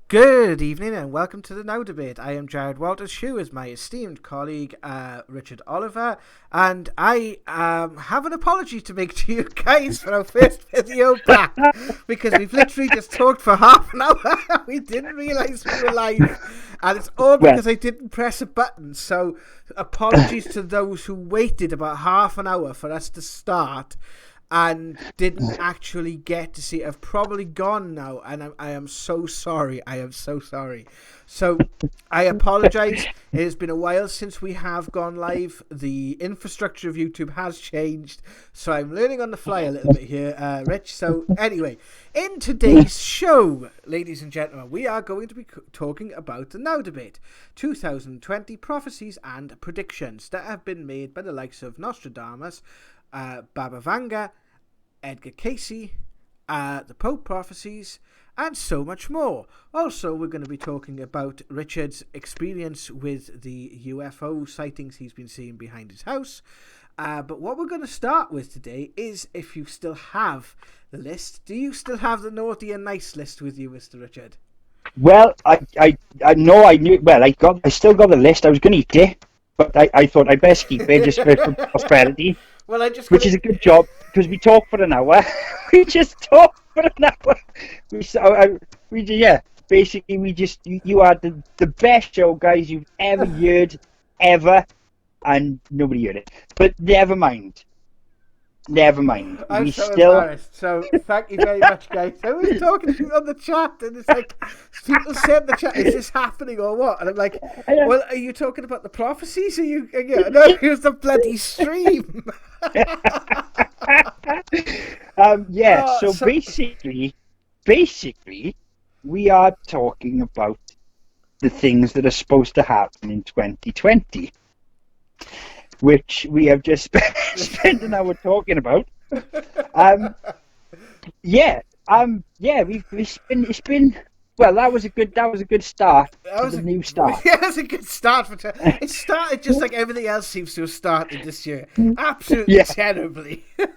Good evening and welcome to the Now Debate. I am Jared Walters, who is my esteemed colleague Richard Oliver, and I have an apology to make to you guys for our first video back, because we've literally just talked for half an hour. We didn't realise we were live, and it's all because I didn't press a button. So apologies to those who waited about half an hour for us to start and didn't actually get to see it. I've probably gone now, and I am so sorry. I am so sorry. So I apologise. It has been a while since we have gone live. The infrastructure of YouTube has changed, so I'm learning on the fly a little bit here, Rich. So anyway, in today's show, ladies and gentlemen, we are going to be talking about the Now Debate, 2020 prophecies and predictions that have been made by the likes of Nostradamus, Baba Vanga, Edgar Cayce, the Pope Prophecies, and so much more. Also, we're going to be talking about Richard's experience with the UFO sightings he's been seeing behind his house. But what we're going to start with today is if you still have the list. Do you still have the naughty and nice list with you, Mr. Richard? Well, I know I knew. Well, I still got the list. I was going to eat it, but I thought I'd best keep it just for prosperity. Well, which is a good job, because we talk for an hour. We just talk for an hour. Basically, you are the best show, guys, you've ever heard, ever, and nobody heard it. But never mind. I'm embarrassed. So thank you very much, guys. I was talking to you on the chat, and it's like people said in the chat, "Is this happening or what?" And I'm like, "Well, are you talking about the prophecies? Are you? No, here's the bloody stream." So basically, we are talking about the things that are supposed to happen in 2020. Which we have just spent an hour talking about. It's been well. That was a good start. A new start. Yeah, that's a good start for. It started just like everything else seems to have started this year. Absolutely terribly. But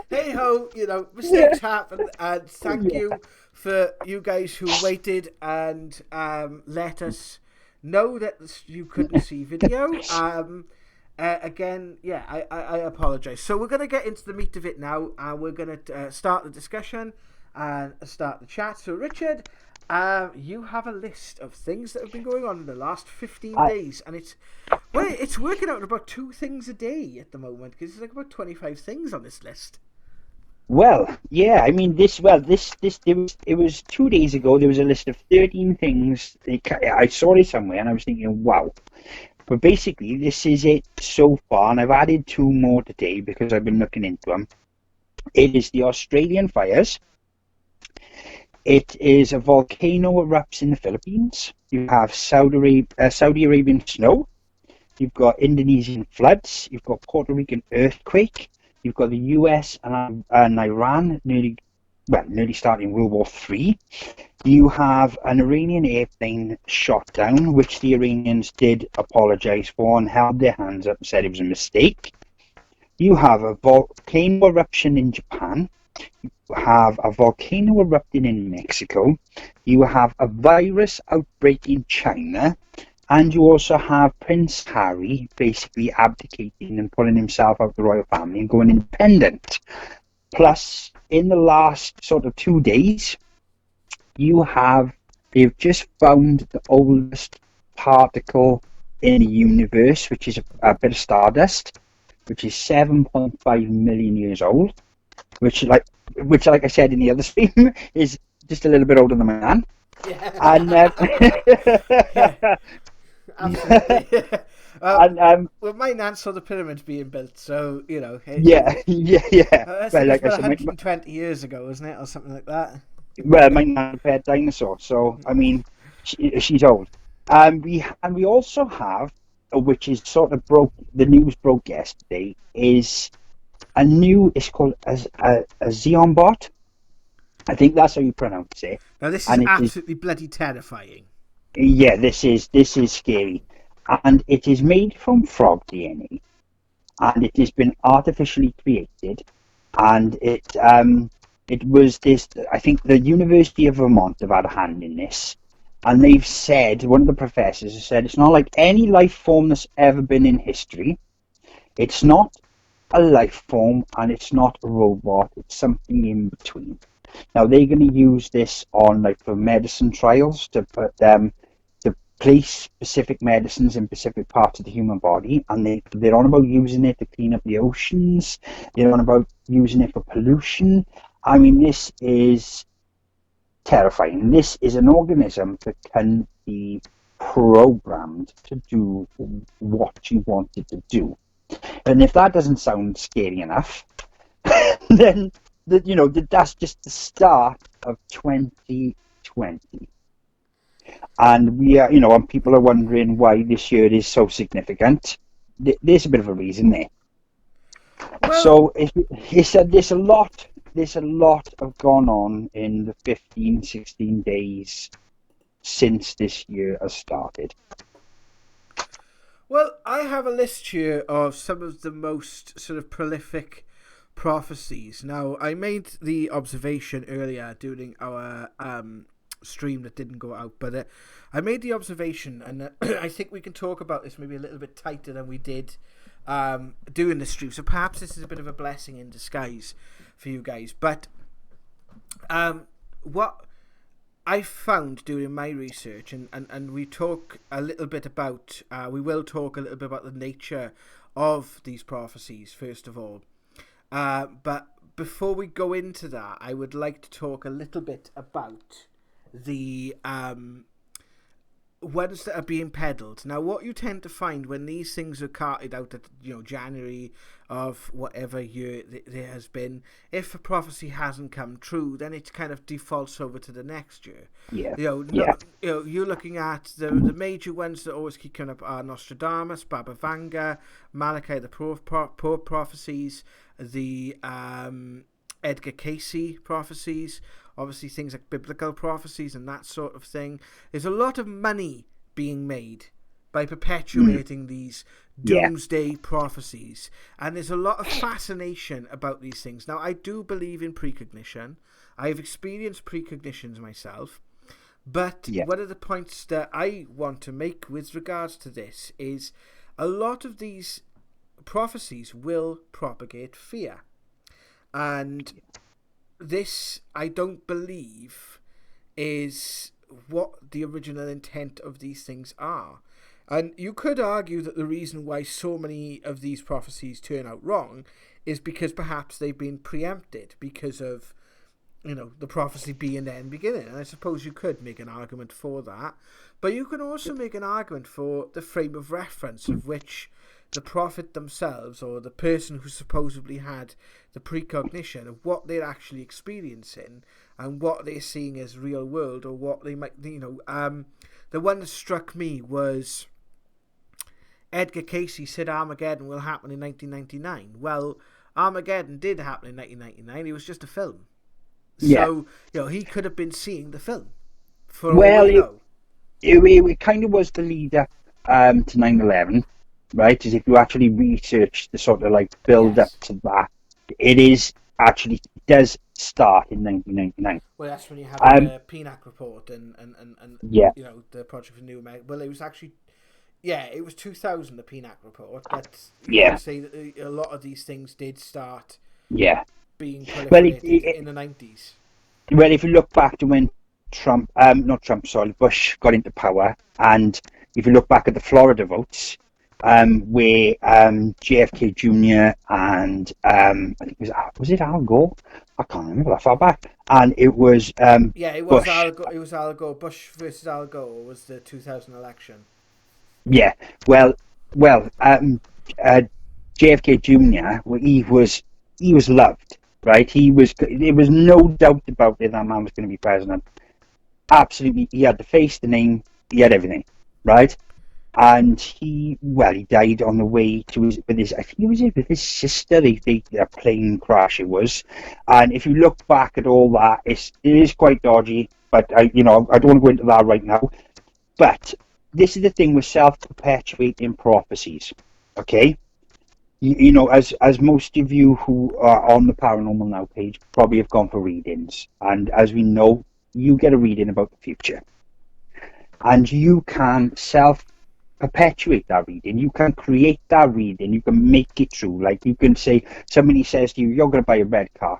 hey ho, mistakes happen, and thank you for you guys who waited and let us know that you couldn't see video. Again, I apologize. So we're going to get into the meat of it now, and we're going to start the discussion and start the chat. So Richard, you have a list of things that have been going on in the last 15 days, and it's working out about 2 things a day at the moment, because there's like about 25 things on this list. Well, yeah, I mean, it was 2 days ago. There was a list of 13 things. I saw it somewhere, and I was thinking, wow. But basically, this is it so far, and I've added 2 more today because I've been looking into them. It is the Australian fires. It is a volcano erupts in the Philippines. You have Saudi Arabian snow. You've got Indonesian floods. You've got Puerto Rican earthquake. You've got the US and Iran nearly starting World War III. You have an Iranian airplane shot down, which the Iranians did apologise for and held their hands up and said it was a mistake. You have a volcano eruption in Japan. You have a volcano erupting in Mexico. You have a virus outbreak in China. And you also have Prince Harry basically abdicating and pulling himself out of the royal family and going independent. Plus, in the last sort of 2 days, they've just found the oldest particle in the universe, which is a bit of stardust, which is 7.5 million years old, which like I said in the other stream, is just a little bit older than my nan. Yeah. And absolutely. Well, my nan saw the pyramids being built, so yeah. That's like 120 years ago, isn't it, or something like that? Well, my nan had a pet dinosaur, so I mean, she's old. And we also have which is sort of the news broke yesterday, is it's called a Xeon bot. I think that's how you pronounce it. Now this is And it is, absolutely bloody terrifying. yeah, this is scary. And it is made from frog DNA, and it has been artificially created, and it was this. I think the University of Vermont have had a hand in this, and they've said, one of the professors has said, it's not like any life form that's ever been in history. It's not a life form, and it's not a robot. It's something in between. Now they're going to use this on for medicine trials to place specific medicines in specific parts of the human body, and they're on about using it to clean up the oceans. They're on about using it for pollution. I mean, this is terrifying. This is an organism that can be programmed to do what you want it to do. And if that doesn't sound scary enough, then that's just the start of 2020. And we are, and people are wondering why this year is so significant. There's a bit of a reason there. Well, so he said there's a lot have gone on in the 15, 16 days since this year has started. Well, I have a list here of some of the most sort of prolific prophecies. Now, I made the observation earlier during our stream that didn't go out, but I made the observation, and I think we can talk about this maybe a little bit tighter than we did doing the stream, so perhaps this is a bit of a blessing in disguise for you guys. But what I found doing my research, and we talk a little bit about we will talk a little bit about the nature of these prophecies first of all, but before we go into that, I would like to talk a little bit about the ones that are being peddled. Now, what you tend to find when these things are carted out at January of whatever year there has been, if a prophecy hasn't come true, then it kind of defaults over to the next year. Yeah. You're looking at the major ones that always keep coming up are Nostradamus, Vanga, Malachi the Poor prophecies, the Edgar Cayce prophecies, obviously things like biblical prophecies and that sort of thing. There's a lot of money being made by perpetuating these doomsday prophecies, and there's a lot of fascination about these things. Now, I do believe in precognition. I've experienced precognitions myself, but one of the points that I want to make with regards to this is a lot of these prophecies will propagate fear, and this, I don't believe, is what the original intent of these things are. And you could argue that the reason why so many of these prophecies turn out wrong is because perhaps they've been preempted because of, the prophecy being there in the beginning. And I suppose you could make an argument for that. But you can also make an argument for the frame of reference of which the prophet themselves, or the person who supposedly had the precognition of what they're actually experiencing and what they're seeing as real world, or what they might, the one that struck me was Edgar Cayce said Armageddon will happen in 1999. Well, Armageddon did happen in 1999. It was just a film. So, he could have been seeing the film. For all we know. It kind of was the lead up to 9/11. Right, as if you actually research the sort of build up to that, it does start in 1999. Well, that's when you have the PNAC report and the Project for New America. Well, it was actually, it was 2000, the PNAC report. But you can say that a lot of these things did start being proliferated in the 90s. Well, if you look back to when Bush got into power, and if you look back at the Florida votes, where JFK Jr. and I think was it Al Gore? I can't remember that far back. And it was it was Bush. Al Gore. It was Al Gore. Bush versus Al Gore was the 2000 election. Yeah. Well. JFK Jr. He was loved, right? There was no doubt about it. That man was going to be president. Absolutely, he had the face, the name, he had everything, right? and he died on the way to his I think it was with his sister. A plane crash it was, and if you look back at all that, it is quite dodgy. But I don't want to go into that right now. But this is the thing with self-perpetuating prophecies. Okay, as most of you who are on the Paranormal Now page probably have gone for readings, and as we know, you get a reading about the future, and you can perpetuate that reading. You can create that reading. You can make it true. Like you can say, somebody says to you, "You're going to buy a red car."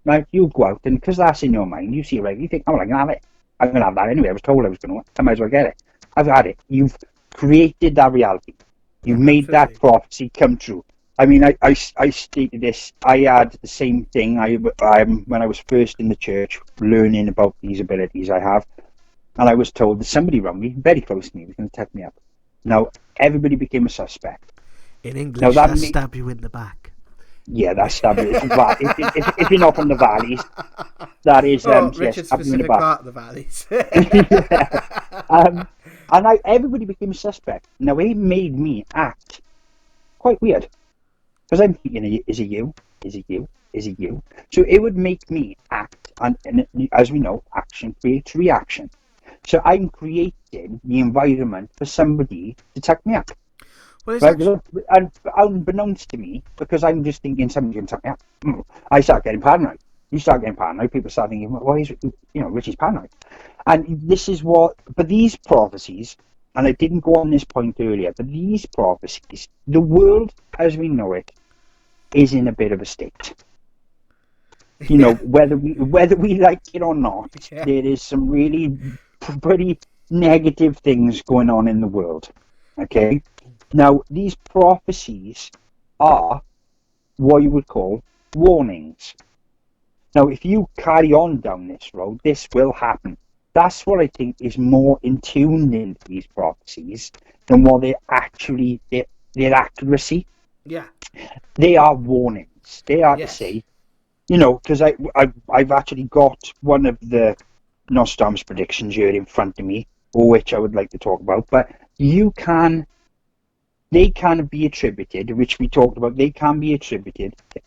Right? You go out, and because that's in your mind, you see it, right? You think, "Oh, I'm going to have it. I'm going to have that anyway. I was told I was going to. I might as well get it. I've had it." You've created that reality. You've made that prophecy come true. I mean, I stated this. I had the same thing. When I was first in the church, learning about these abilities I have, and I was told that somebody around me, very close to me, was going to take me up. Now, everybody became a suspect. In English, now, that's stab you in the back. Yeah, that's stab you. If you're not from the valleys, that is Richard's specific part of the valleys. And everybody became a suspect. Now, it made me act quite weird. Because I'm thinking, is it you? Is it you? Is it you? So it would make me act, and as we know, action creates reaction. So I'm creating the environment for somebody to tuck me up. Well, right? And unbeknownst to me, because I'm just thinking somebody's going to tuck me up, I start getting paranoid. You start getting paranoid, people start thinking, well, Richie's paranoid. And this is but these prophecies, and I didn't go on this point earlier, but these prophecies, the world as we know it, is in a bit of a state. Whether we like it or not, there is some really pretty negative things going on in the world. Okay? Now, these prophecies are what you would call warnings. Now, if you carry on down this road, this will happen. That's what I think is more in tune into these prophecies than what they're actually, their accuracy. Yeah. They are warnings. They are to say, because I've actually got one of the Nostradamus predictions here in front of me, which I would like to talk about, but they can be attributed, which we talked about, they can be attributed to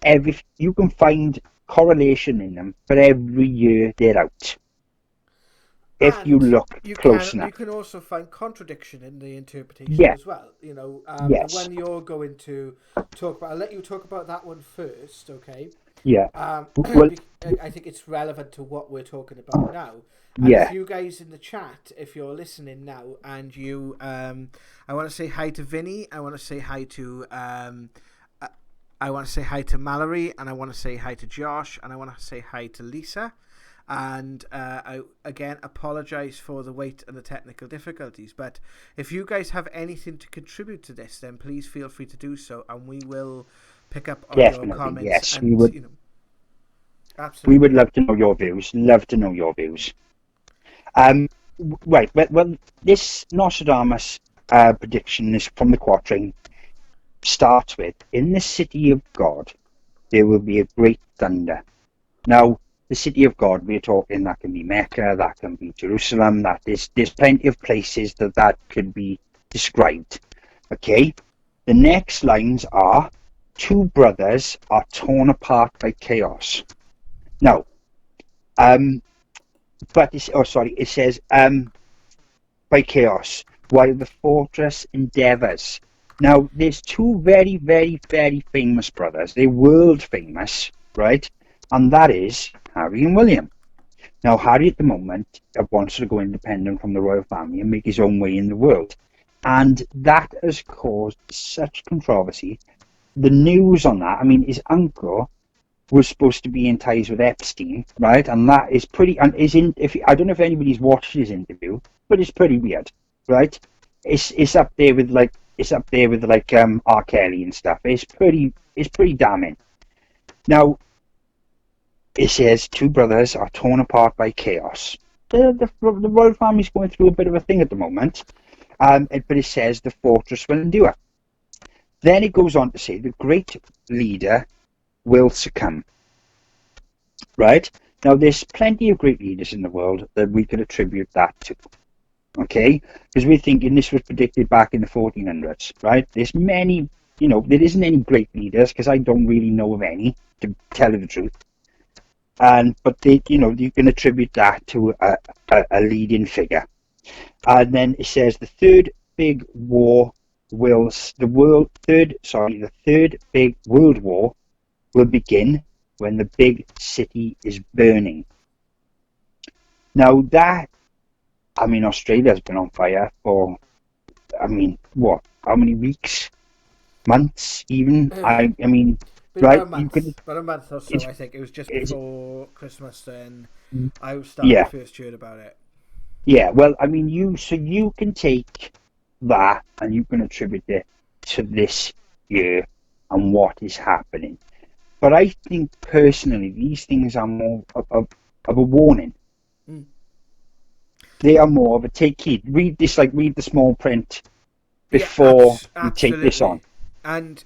you can find correlation in them for every year they're out. If you look close enough. You can also find contradiction in the interpretation as well. The one you're going to talk about, I'll let you talk about that one first, okay? Yeah. I think it's relevant to what we're talking about now. And if you guys in the chat, if you're listening now, and you, I want to say hi to Vinny. I want to say hi to, Mallory, and I want to say hi to Josh, and I want to say hi to Lisa. And I again apologize for the wait and the technical difficulties, but if you guys have anything to contribute to this, then please feel free to do so, and we will pick up on your comments. Yes, and, we would. Absolutely. We would love to know your views. Right. Well, this Nostradamus prediction is from the quatrain. Starts with, "In the city of God, there will be a great thunder." Now, the city of God, we're talking, that can be Mecca, that can be Jerusalem, that there's plenty of places that could be described. Okay? The next lines are, "Two brothers are torn apart by chaos." Now, it says, by chaos, while the fortress endeavours. Now, there's two very, very, very famous brothers. They're world famous, right? And that is Harry and William. Now, Harry at the moment wants to go independent from the royal family and make his own way in the world. And that has caused such controversy. The news on that, I mean, his uncle was supposed to be in ties with Epstein, right? And that is pretty, and I don't know if anybody's watched his interview, but it's pretty weird, right? It's up there with R. Kelly and stuff. It's pretty damning. Now, it says, "Two brothers are torn apart by chaos." The royal family's going through a bit of a thing at the moment, but it says the fortress will endure. Then it goes on to say the great leader will succumb. Right? Now, there's plenty of great leaders in the world that we could attribute that to. Okay, because we're thinking this was predicted back in the 1400s, right? There's many, there isn't any great leaders because I don't really know of any, to tell you the truth. But you can attribute that to a leading figure. And then it says the third big war the third big world war will begin when the big city is burning. Now Australia's been on fire for, what? How many weeks, months, even? Been Right? You could. about a month or so. It's, I think it was just it's before Christmas, and I yeah, first heard about it. yeah. Well, you can take that and you can attribute it to this year and what is happening. But I think personally, these things are more of a warning. Mm. They are more of a take heed. Read this, read the small print before you take this Absolutely. on. And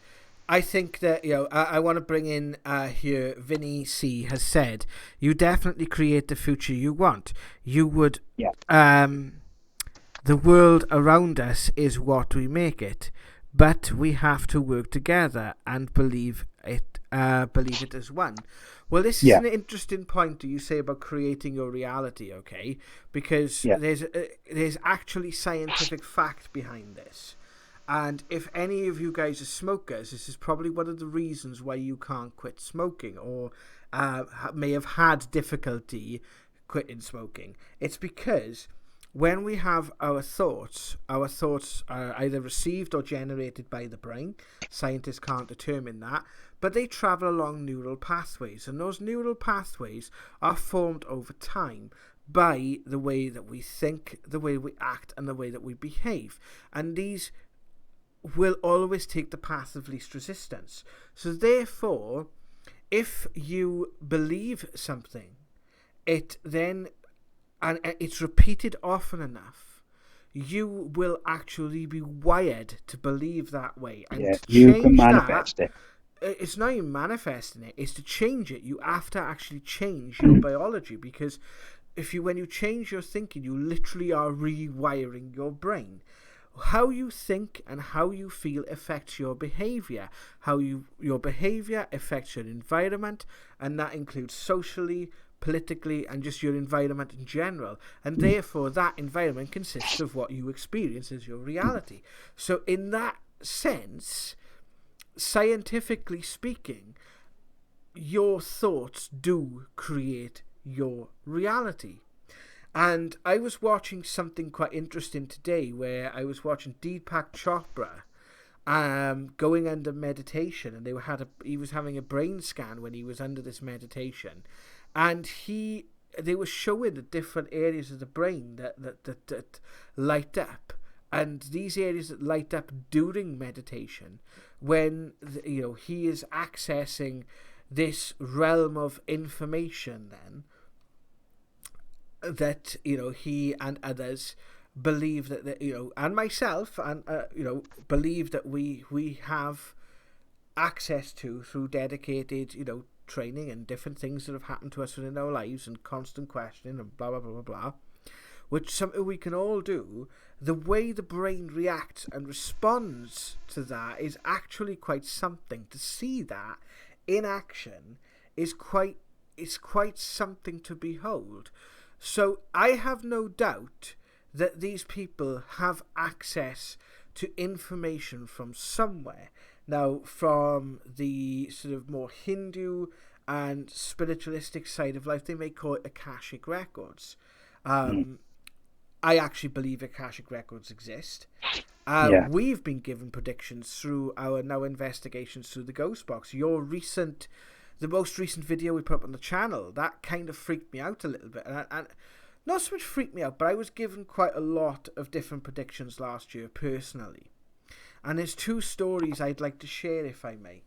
I think that, I want to bring in here, Vinny C has said, you definitely create the future you want. You would, Yeah. the world around us is what we make it, but we have to work together and believe it as one. Well, this is Yeah. an interesting point that you say about creating your reality, okay? Because Yeah. there's actually scientific fact behind this. And if any of you guys are smokers, this is probably one of the reasons why you can't quit smoking, or may have had difficulty quitting smoking. It's because when we have our thoughts are either received or generated by the brain. Scientists can't determine that, but they travel along neural pathways, and those neural pathways are formed over time by the way that we think, the way we act, and the way that we behave. And these will always take the path of least resistance. So therefore, if you believe something, and it's repeated often enough, you will actually be wired to believe that way. And Yeah. to You can change manifest that, it. it's not even manifesting it, it's to change it. You have to actually change your biology, because when you change your thinking, you literally are rewiring your brain. How you think and how you feel affects your behavior. Your behavior affects your environment, and that includes socially, politically, and just your environment in general. And therefore, that environment consists of what you experience as your reality. So in that sense, scientifically speaking, your thoughts do create your reality. And I was watching something quite interesting today, where I was watching Deepak Chopra going under meditation, and he was having a brain scan when he was under this meditation, and they were showing the different areas of the brain that light up, and these areas that light up during meditation, when he is accessing this realm of information, then that he and others believe that and myself and believe that we have access to through dedicated training and different things that have happened to us within our lives, and constant questioning and blah blah blah blah blah, which something we can all do. The way the brain reacts and responds to that is actually quite something. To see that in action is quite something to behold. So I have no doubt that these people have access to information from somewhere. Now, from the sort of more Hindu and spiritualistic side of life, they may call it Akashic Records. I actually believe Akashic Records exist. Yeah. We've been given predictions through our now investigations through the Ghost Box. The most recent video we put up on the channel, that kind of freaked me out a little bit. And not so much freaked me out, but I was given quite a lot of different predictions last year, personally. And there's two stories I'd like to share, if I may.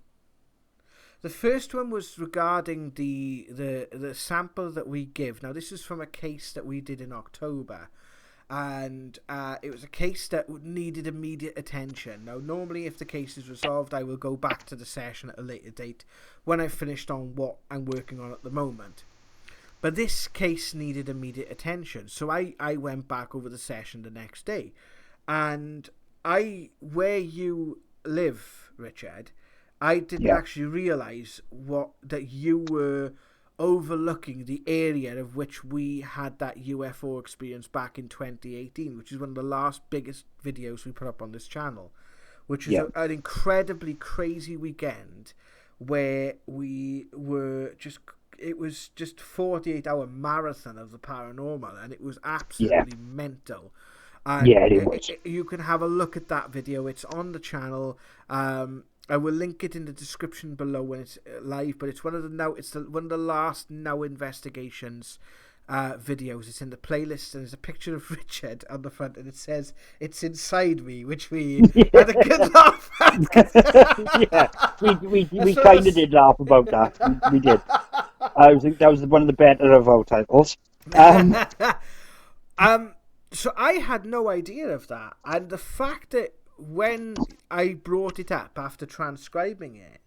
The first one was regarding the sample that we give. Now, this is from a case that we did in October. And it was a case that needed immediate attention. Now, normally if the case is resolved, I will go back to the session at a later date when I've finished on what I'm working on at the moment. But this case needed immediate attention. So I went back over the session the next day. And where you live, Richard, I didn't actually realise that you were overlooking the area of which we had that UFO experience back in 2018, which is one of the last biggest videos we put up on this channel, which is an incredibly crazy weekend where we were it was just 48-hour marathon of the paranormal, and it was absolutely mental. And it was. You can have a look at that video. It's on the channel. I will link it in the description below when it's live. But it's one of the last Now Investigations videos. It's in the playlist, and there's a picture of Richard on the front, and it says "It's inside me," which we had a good laugh at. we kind of did laugh about that. We did. I think that was one of the better of our titles. So I had no idea of that, and the fact that when I brought it up after transcribing it,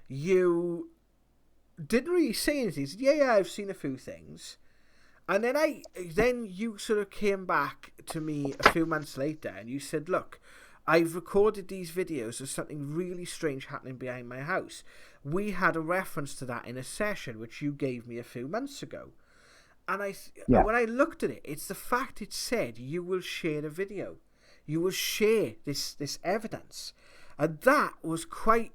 you didn't really say anything. You said, yeah, I've seen a few things. And then you sort of came back to me a few months later, and you said, look, I've recorded these videos of something really strange happening behind my house. We had a reference to that in a session which you gave me a few months ago. And when I looked at it, it's the fact it said you will share the video. You will share this evidence. And that was quite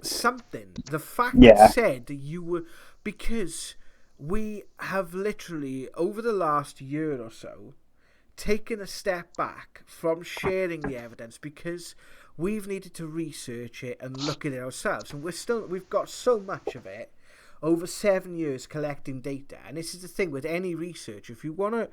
something. The fact it said that you were... Because we have literally, over the last year or so, taken a step back from sharing the evidence because we've needed to research it and look at it ourselves. And we've got so much of it over 7 years collecting data. And this is the thing with any research. If you want to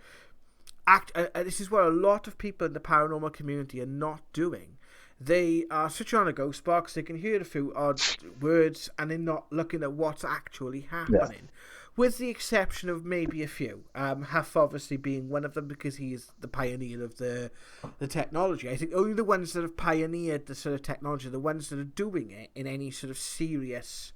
act, this is what a lot of people in the paranormal community are not doing. They are switching on a ghost box, they can hear a few odd words, and they're not looking at what's actually happening. With the exception of maybe a few. Huff obviously being one of them because he is the pioneer of the technology. I think only the ones that have pioneered the sort of technology, the ones that are doing it in any sort of serious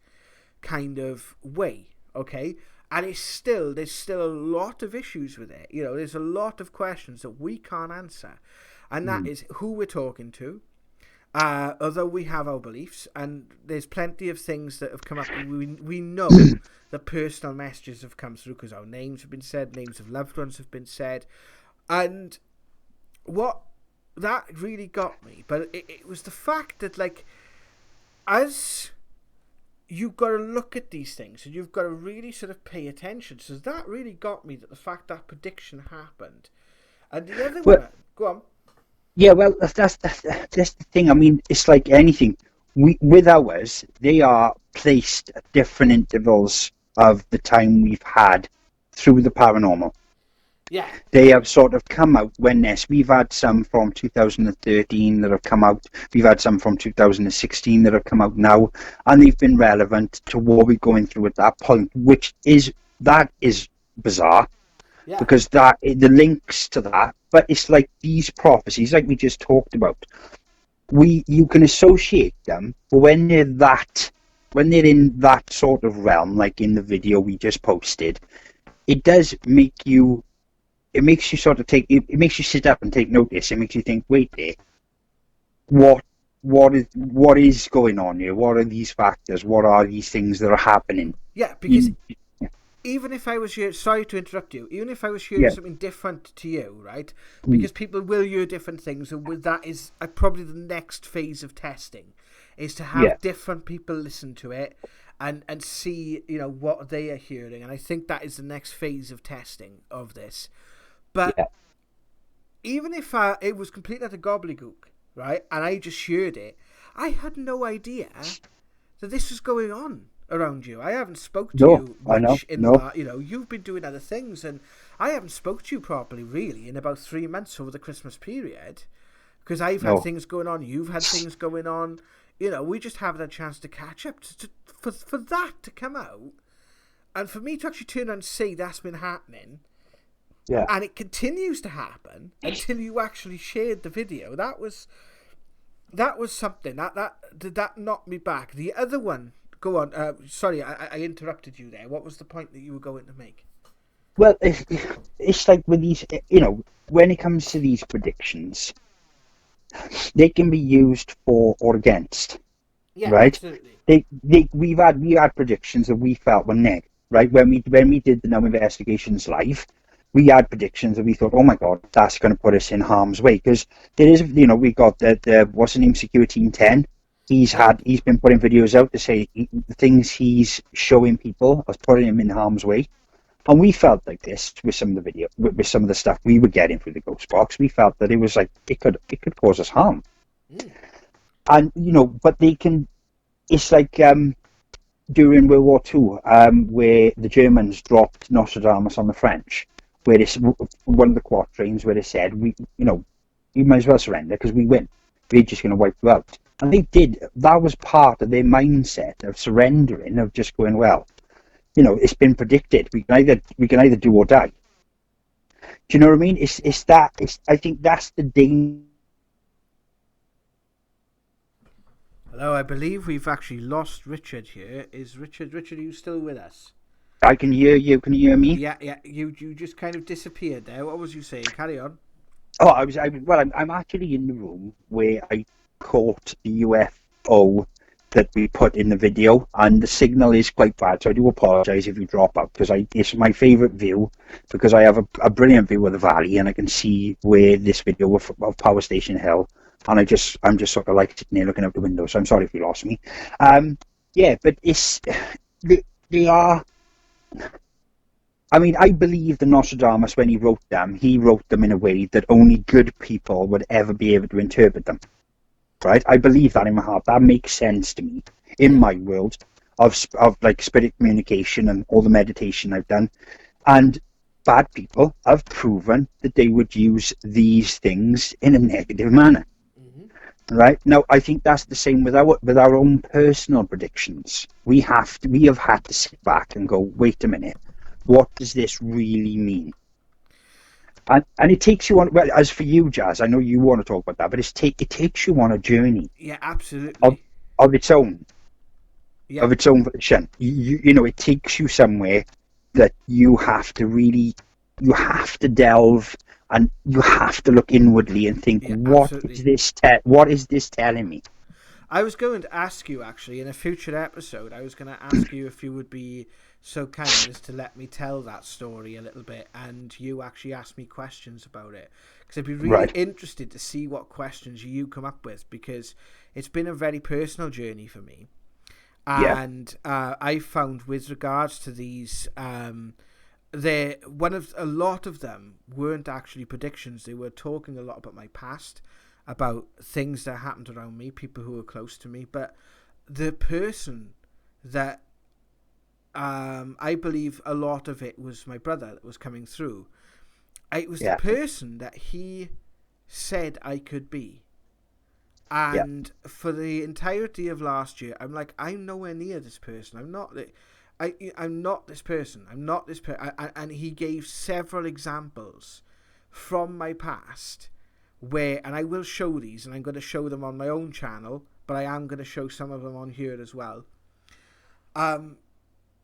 kind of way, okay? And there's still a lot of issues with it. You know, there's a lot of questions that we can't answer. And that is who we're talking to. Although we have our beliefs, and there's plenty of things that have come up. We know that personal messages have come through because our names have been said, names of loved ones have been said. And what that really got me, but it was the fact that, like, as you've got to look at these things and you've got to really sort of pay attention. So that really got me, that the fact that prediction happened. And the other one, go on. Yeah, well, that's the thing. I mean, it's like anything. With ours, they are placed at different intervals of the time we've had through the paranormal. Yeah. They have sort of come out we've had some from 2013 that have come out. We've had some from 2016 that have come out now, and they've been relevant to what we're going through at that point, that is bizarre. Yeah. Because the links to that, but it's like these prophecies, like we just talked about. You can associate them, but when they're in that sort of realm, like in the video we just posted, it does make you. It makes you sort of it makes you sit up and take notice. It makes you think, wait there, what is going on here? What are these factors? What are these things that are happening? Yeah, because even if I was here, sorry to interrupt you, even if I was hearing something different to you, right? Because people will hear different things, and that is probably the next phase of testing, is to have different people listen to it and see, you know, what they are hearing. And I think that is the next phase of testing of this. But even if it was completely utter gobbledygook, right, and I just heard it, I had no idea that this was going on around you. I haven't spoke to you much you know, you've been doing other things, and I haven't spoke to you properly really in about 3 months over the Christmas period, because I've had things going on, you've had things going on, you know, we just haven't had a chance to catch up for that to come out, and for me to actually turn around and say that's been happening, and it continues to happen until you actually shared the video. That was something that knocked me back. The other one, go on. Sorry, I interrupted you there. What was the point that you were going to make? Well, it's like with these, when it comes to these predictions, they can be used for or against, Yeah, right? absolutely. We had predictions that we felt were neg, right? When we did the No Investigations live, we had predictions that we thought, oh my god, that's going to put us in harm's way because there is, we got the what's the name, Security Team 10. Yeah. He's been putting videos out to say the things he's showing people are putting him in harm's way. And we felt like this with some of the with some of the stuff we were getting through the ghost box. We felt that it was like it could cause us harm, Mm. and but they can. It's like during World War Two, where the Germans dropped Nostradamus on the French, where it's one of the quatrains where they said, you might as well surrender because we win. We're just going to wipe you out. And they did. That was part of their mindset of surrendering, of just going, well, it's been predicted. We can either do or die. Do you know what I mean? I think that's the danger. Hello, I believe we've actually lost Richard here. Is Richard, are you still with us? I can hear you. Can you hear me? Yeah, yeah, you just kind of disappeared there. What was you saying? Carry on. Oh, I'm actually in the room where I caught the UFO that we put in the video, and the signal is quite bad. So I do apologise if you drop out because it's my favourite view because I have a brilliant view of the valley and I can see where this video of Power Station Hill, and I'm just sort of like sitting there looking out the window. So I'm sorry if you lost me. Yeah, but they are. I mean, I believe the Nostradamus, when he wrote them in a way that only good people would ever be able to interpret them. Right? I believe that in my heart. That makes sense to me in Yeah. my world of like spirit communication and all the meditation I've done. And bad people have proven that they would use these things in a negative manner. Hmm. Right? Now, I think that's the same with our own personal predictions. We have had to sit back and go, wait a minute, what does this really mean? And it takes you on. Well, as for you, Jazz, I know you want to talk about that, but it takes you on a journey Yeah, of absolutely. of its own Yeah. of its own volition. It takes you somewhere that you have to delve and you have to look inwardly and think, Yeah, absolutely. what is this telling me? I was going to ask you actually in a future episode. I was going to ask you if you would be so kind as to let me tell that story a little bit, and you actually ask me questions about it because I'd be really Right. interested to see what questions you come up with because it's been a very personal journey for me, Yeah. and I found with regards to these. They a lot of them weren't actually predictions. They were talking a lot about my past, about things that happened around me, people who were close to me. But the person that I believe a lot of it was my brother that was coming through. It was the Yeah. person that he said I could be. Yeah. And for the entirety of last year, I'm like, I'm nowhere near this person. I'm not this person. I'm not this person. And he gave several examples from my past and I will show these, and I'm going to show them on my own channel, but I am going to show some of them on here as well. Um,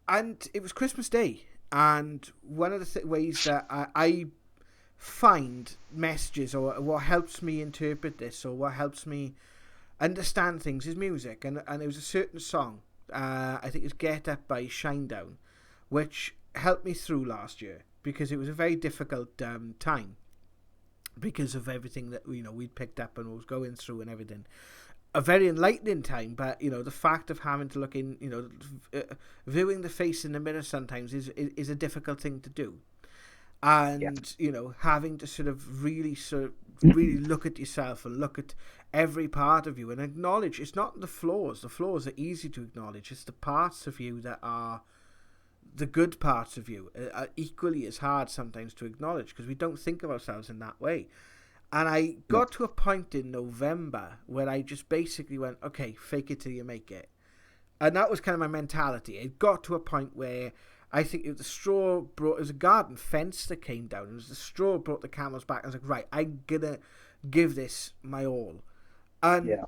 and it was Christmas Day, and one of the ways that I find messages or what helps me interpret this or what helps me understand things is music, and it was a certain song. I think it was "Get Up" by Shinedown, which helped me through last year because it was a very difficult time because of everything that we'd picked up and was going through and everything. A very enlightening time, but the fact of having to look in, viewing the face in the mirror sometimes is a difficult thing to do, Yeah. and having to sort of really look at yourself and look at every part of you and acknowledge it's not the flaws. The flaws are easy to acknowledge. It's the parts of you that are the good parts of you are equally as hard sometimes to acknowledge because we don't think of ourselves in that way. And I No. got to a point in November where I just basically went, okay, fake it till you make it. And that was kind of my mentality. It got to a point where I think it was a garden fence that came down. It was the straw brought the camels back. I was like, right, I'm going to give this my all. And Yeah.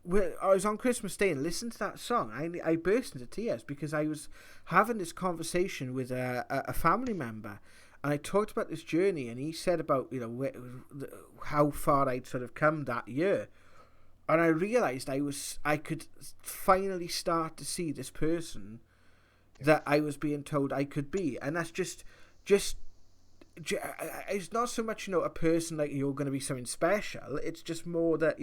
I was on Christmas Day and listened to that song. I burst into tears because I was having this conversation with a family member, and I talked about this journey, and he said about how far I'd sort of come that year, and I realised I could finally start to see this person that I was being told I could be, and that's just it's not so much a person like you're going to be something special. It's just more that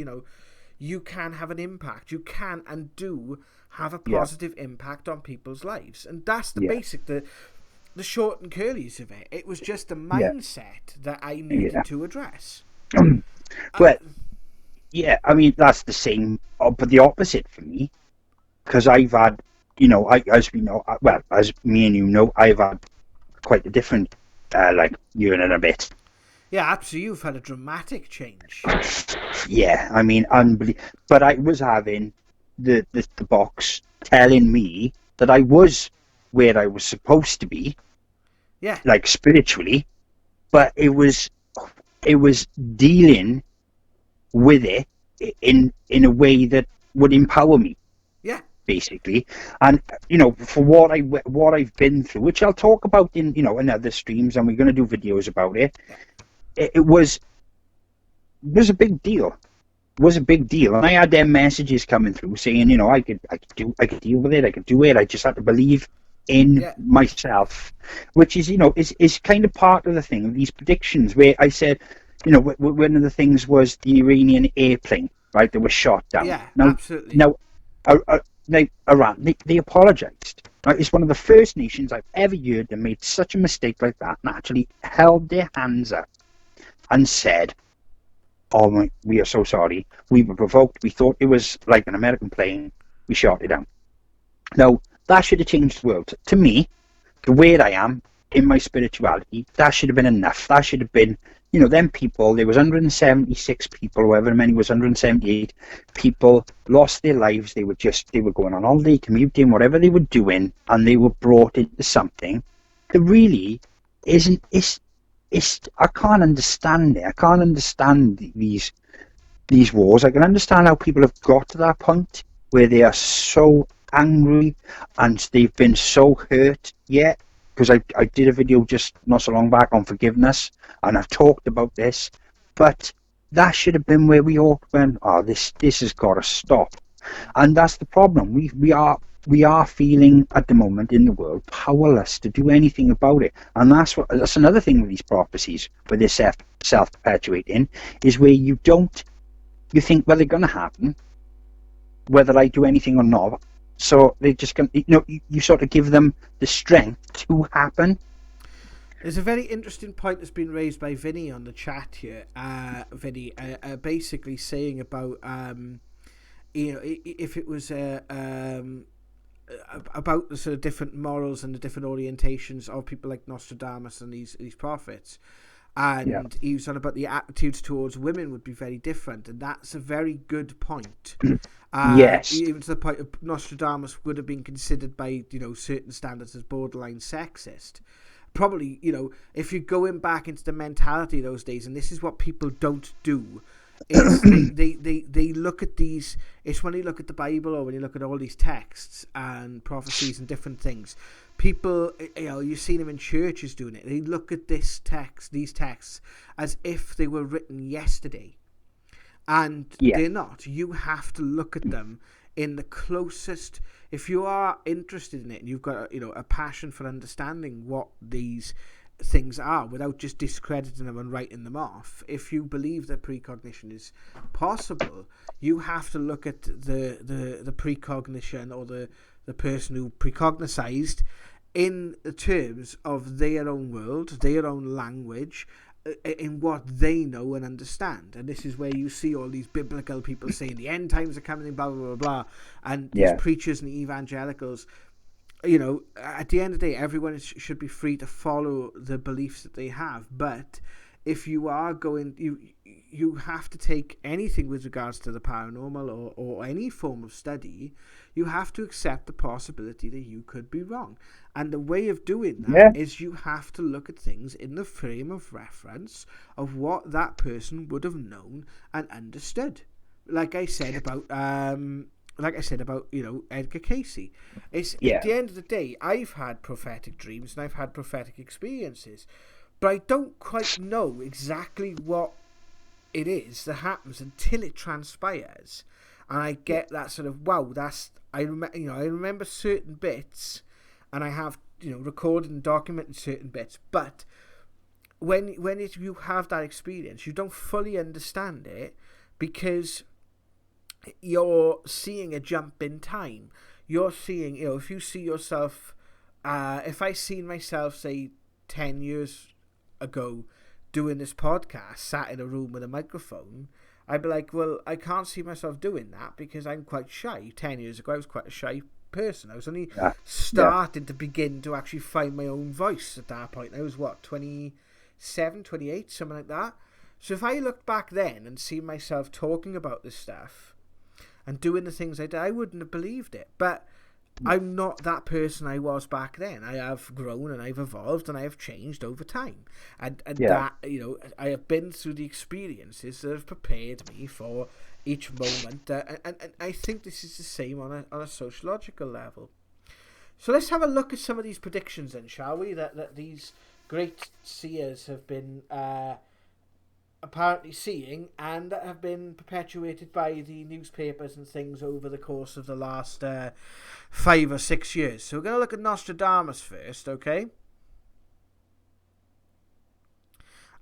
you can have an impact. You can and do have a positive impact on people's lives, and that's the basic, the short and curlies of it. It was just a mindset that I needed to address. Well, I mean that's the same, but the opposite for me, because I've had, as we know, well, as me and you know, I've had quite a different, year and a bit. Yeah, absolutely. You've had a dramatic change. Yeah, I mean, but I was having the box telling me that I was where I was supposed to be. Yeah. Like spiritually, but it was dealing with it in a way that would empower me. Yeah. Basically, and for what I've been through, which I'll talk about in other streams, and we're going to do videos about it. It was a big deal. Was a big deal, and I had them messages coming through saying, I could deal with it. I could do it. I just had to believe in myself, which is is kind of part of the thing. These predictions where I said, one of the things was the Iranian airplane, right? That was shot down. Yeah, absolutely. Now, Iran, they apologized. Right? It's one of the first nations I've ever heard that made such a mistake like that and actually held their hands up and said, "Oh, we are so sorry. We were provoked. We thought it was like an American plane. We shot it down." Now, that should have changed the world. To me, the way I am in my spirituality, that should have been enough. That should have been, them people, there was 176 people, however many was 178 people, lost their lives. They were going on holiday, commuting, whatever they were doing, and they were brought into something that really isn't, I can't understand it. I can't understand these wars. I can understand how people have got to that point where they are so angry and they've been so hurt. Yeah, because I did a video just not so long back on forgiveness, and I've talked about this, but that should have been where we all went, oh, this has got to stop. And that's the problem. We are feeling at the moment in the world powerless to do anything about it. And that's another thing with these prophecies, where they're self-perpetuating, is where you think, well, they're going to happen, whether I do anything or not. So they just can, you sort of give them the strength to happen. There's a very interesting point that's been raised by Vinny on the chat here. Vinny, basically saying about, if it was about the sort of different morals and the different orientations of people like Nostradamus and these prophets. And he was on about the attitudes towards women would be very different, and that's a very good point. Yes. Even to the point of Nostradamus would have been considered by certain standards as borderline sexist. Probably, if you're going back into the mentality of those days, and this is what people don't do, is they look at these. It's when you look at the Bible or when you look at all these texts and prophecies and different things. People, you've seen them in churches doing it. They look at these texts, as if they were written yesterday, and they're not. You have to look at them in the closest. If you are interested in it and you've got a passion for understanding what these things are, without just discrediting them and writing them off. If you believe that precognition is possible, you have to look at the precognition or the person who precognisized in the terms of their own world, their own language, in what they know and understand. And this is where you see all these biblical people saying the end times are coming, blah, blah, blah, blah. And these preachers and evangelicals, at the end of the day, everyone should be free to follow the beliefs that they have. But if you are going, you have to take anything with regards to the paranormal or any form of study, you have to accept the possibility that you could be wrong. And the way of doing that is you have to look at things in the frame of reference of what that person would have known and understood. like I said about Edgar Cayce. It's at Yeah, the end of the day, I've had prophetic dreams and I've had prophetic experiences, but I don't quite know exactly what it is that happens until it transpires, and I get that sort of wow. I remember certain bits, and I have recorded and documented certain bits, but you have that experience, you don't fully understand it because you're seeing a jump in time. You're seeing, if you see yourself, if I seen myself, say, 10 years ago doing this podcast, sat in a room with a microphone, I'd be like, well, I can't see myself doing that because I'm quite shy. 10 years ago, I was quite a shy person. I was only starting to begin to actually find my own voice at that point. I was, 27, 28, something like that. So if I looked back then and see myself talking about this stuff and doing the things I did, I wouldn't have believed it. But I'm not that person I was back then. I have grown and I've evolved and I have changed over time. And that, I have been through the experiences that have prepared me for each moment. And I think this is the same on a sociological level. So let's have a look at some of these predictions then, shall we? That these great seers have been apparently seeing and that have been perpetuated by the newspapers and things over the course of the last 5 or 6 years. So we're going to look at Nostradamus first, okay?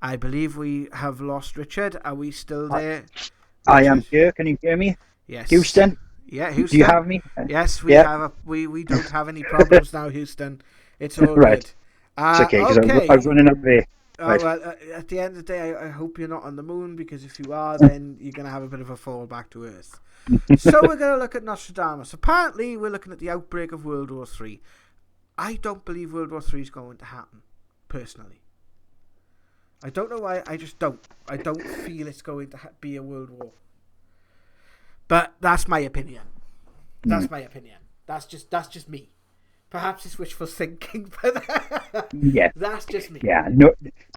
I believe we have lost Richard. Are we still there, Richard? I am here. Can you hear me? Yes. Houston? Yeah, Houston. Do you have me? Yes, we have. We don't have any problems now, Houston. It's all right. Good. It's okay, because I was running up there. Right. Well, at the end of the day, I hope you're not on the moon, because if you are, then you're going to have a bit of a fall back to Earth. So we're going to look at Nostradamus. Apparently, we're looking at the outbreak of World War III. I don't believe World War III is going to happen, personally. I don't know why, I just don't. I don't feel it's going to be a world war. But that's my opinion. That's my opinion. That's just me. Perhaps it's wishful thinking, but that's just me. Yeah,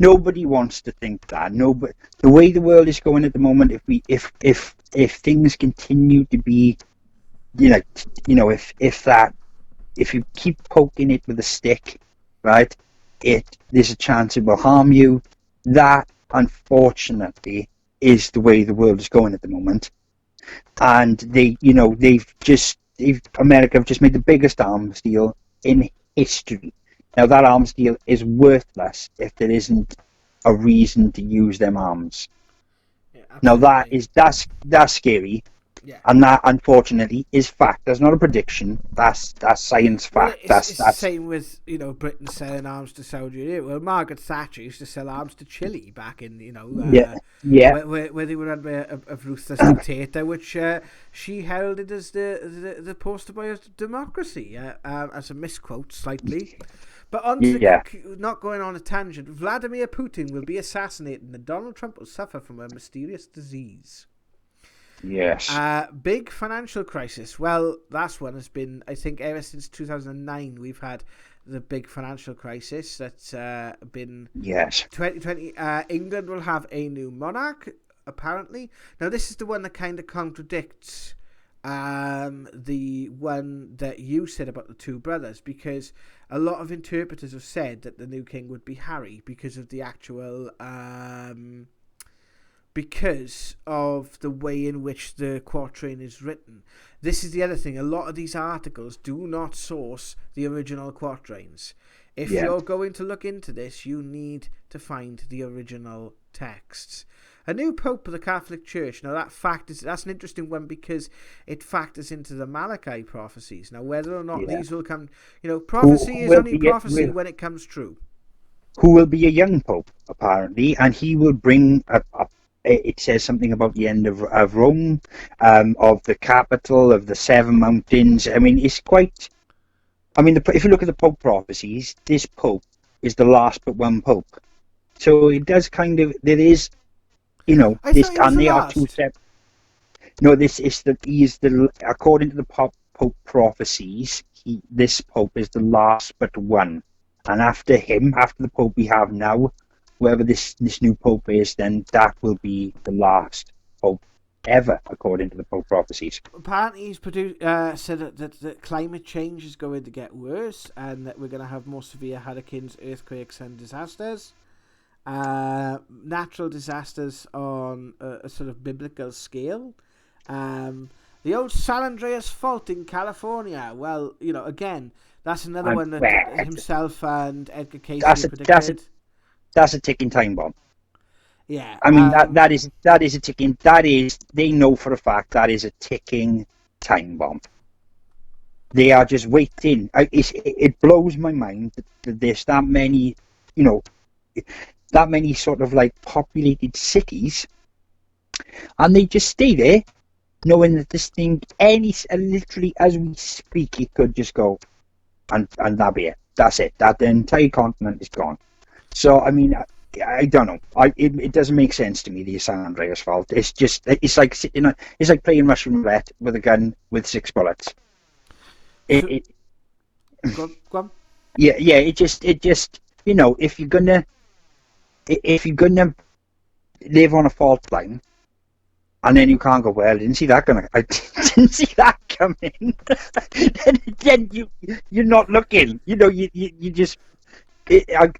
nobody wants to think that. Nobody. The way the world is going at the moment, if things continue to be, if you keep poking it with a stick, right, there's a chance it will harm you. That, unfortunately, is the way the world is going at the moment. And America have just made the biggest arms deal in history. Now that arms deal is worthless if there isn't a reason to use them arms. Yeah, now that's scary. Yeah. And that, unfortunately, is fact. That's not a prediction. That's science fact. It's the same with Britain selling arms to Saudi Arabia. Well, Margaret Thatcher used to sell arms to Chile back in where they were under a ruthless dictator, which she heralded as the poster boy of democracy, as a misquote slightly. But not going on a tangent, Vladimir Putin will be assassinated and Donald Trump will suffer from a mysterious disease. Yes. Big financial crisis. Well, that's one has been, I think, ever since 2009, we've had the big financial crisis that's been... Yes. 2020, England will have a new monarch, apparently. Now, this is the one that kind of contradicts the one that you said about the two brothers, because a lot of interpreters have said that the new king would be Harry because of the actual... because of the way in which the quatrain is written. This is the other thing. A lot of these articles do not source the original quatrains. If you're going to look into this, you need to find the original texts. A new pope of the Catholic Church. Now that's an interesting one because it factors into the Malachi prophecies. Now whether or not these will come, prophecy is only prophecy when it comes true. Who will be a young pope, apparently, and he will bring it says something about the end of Rome, of the capital, of the seven mountains. I mean, it's quite... I mean, if you look at the Pope prophecies, this Pope is the last but one Pope. So it does kind of... There is, and they are two separate... No, according to the Pope prophecies, this Pope is the last but one. And after him, after the Pope we have now, whoever this new Pope is, then that will be the last Pope. ever, according to the Pope prophecies. Apparently, he's said that climate change is going to get worse, and that we're going to have more severe hurricanes, earthquakes, and disasters. Natural disasters on a sort of biblical scale. The old San Andreas fault in California. Well, again, that's another one that himself and Edgar Cayce predicted. That's a ticking time bomb. Yeah. I mean, that is a ticking. They know for a fact that is a ticking time bomb. They are just waiting. It blows my mind that there's that many, that many sort of like populated cities, and they just stay there, knowing that this thing, literally as we speak, it could just go, and that'll be it. That's it. That the entire continent is gone. So I mean, I don't know. It doesn't make sense to me. The San Andreas fault. It's like playing Russian roulette with a gun with 6 bullets. Go on. Yeah. It just if you're gonna live on a fault line, and then you can't go, well, I didn't see that coming. then you're not looking. You just. I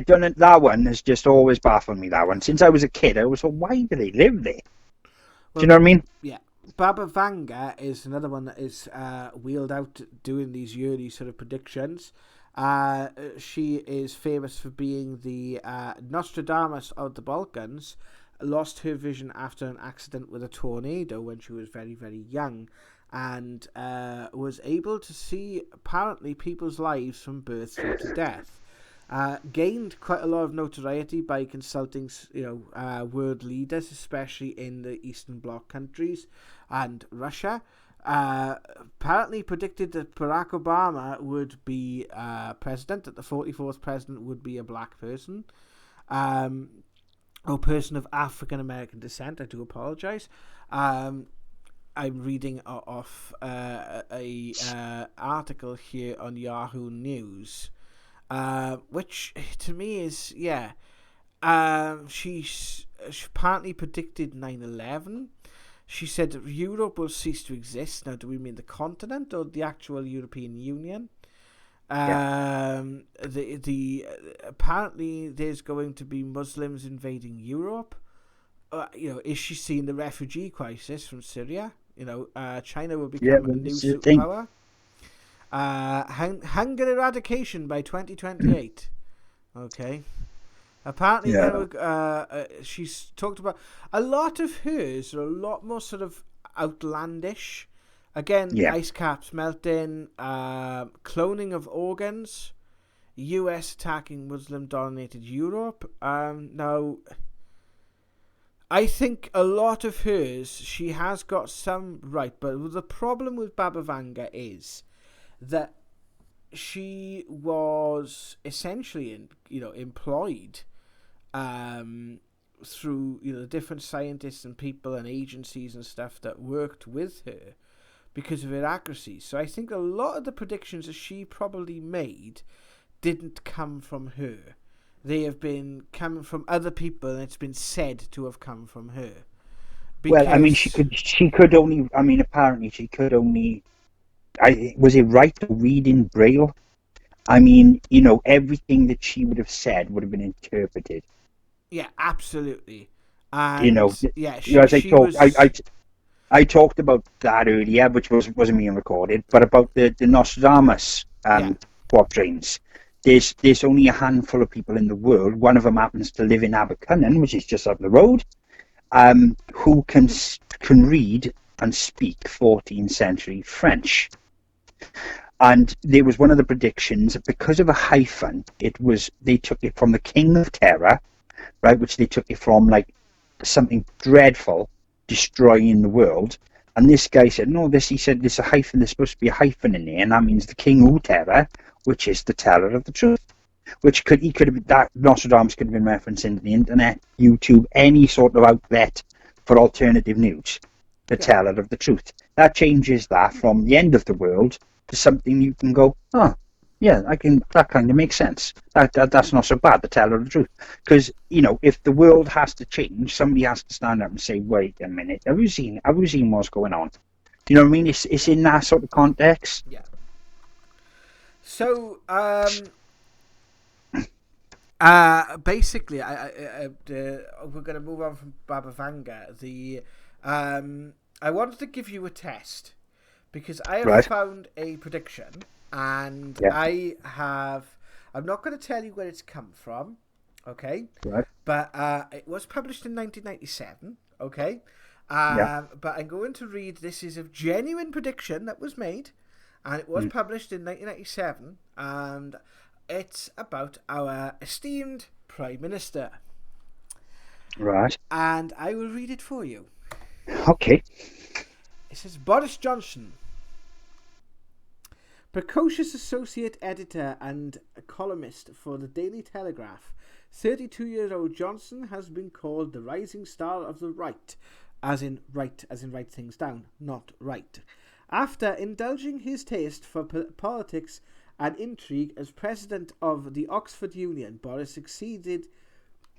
don't. That one has just always baffled me. That one, since I was a kid, I was like, why do they live there? Do you know what I mean? Yeah. Baba Vanga is another one that is wheeled out doing these yearly sort of predictions. She is famous for being the Nostradamus of the Balkans. Lost her vision after an accident with a tornado when she was very, very young, and was able to see apparently people's lives from birth through to death. Gained quite a lot of notoriety by consulting, world leaders, especially in the Eastern Bloc countries and Russia. Apparently predicted that Barack Obama would be president, that the 44th president would be a black person, or person of African American descent. I do apologize. I'm reading off a article here on Yahoo News. Which to me is, she apparently predicted 9/11. She said that Europe will cease to exist. Now, do we mean the continent or the actual European Union? Apparently there's going to be Muslims invading Europe. Is she seeing the refugee crisis from Syria? China will become a new superpower. Hunger eradication by 2028. Okay. Apparently, she's talked about a lot of hers are a lot more sort of outlandish. Again, ice caps melting, cloning of organs, US attacking Muslim-dominated Europe. Now, I think a lot of hers, she has got some right, but the problem with Baba Vanga is that she was essentially, employed through the different scientists and people and agencies and stuff that worked with her because of her accuracy. So I think a lot of the predictions that she probably made didn't come from her. They have been coming from other people, and it's been said to have come from her. Well, I mean, she could only. I mean, apparently, she could only. Was it right to read in Braille? I mean, everything that she would have said would have been interpreted. Yeah, absolutely. And, I talked about that earlier, which wasn't being recorded, but about the Nostradamus quatrains. There's only a handful of people in the world. One of them happens to live in Abercynon, which is just up the road, who can read and speak 14th century French. And there was one of the predictions, because of a hyphen, they took it from the King of Terror, right, which they took it from like something dreadful, destroying the world. And this guy said, no, he said there's a hyphen, there's supposed to be a hyphen in there, and that means the King of Terror, which is the teller of the truth. Which that Nostradamus could have been referencing the internet, YouTube, any sort of outlet for alternative news. The teller of the truth. That changes that from the end of the world to something you can go, Yeah, that kind of makes sense. That's not so bad, to tell her the truth. Because, if the world has to change, somebody has to stand up and say, wait a minute, have you seen what's going on? Do you know what I mean? It's in that sort of context. Yeah. So, basically, we're going to move on from Baba Vanga. I wanted to give you a test because I have found a prediction, and I'm not going to tell you where it's come from, okay? Right. But it was published in 1997, okay? But I'm going to read. This is a genuine prediction that was made, and it was published in 1997, and it's about our esteemed Prime Minister. Right. And I will read it for you. Okay. It says, Boris Johnson, precocious associate editor and columnist for the Daily Telegraph, 32-year-old Johnson has been called the rising star of the right, as in write things down, not right. After indulging his taste for politics and intrigue as president of the Oxford Union, Boris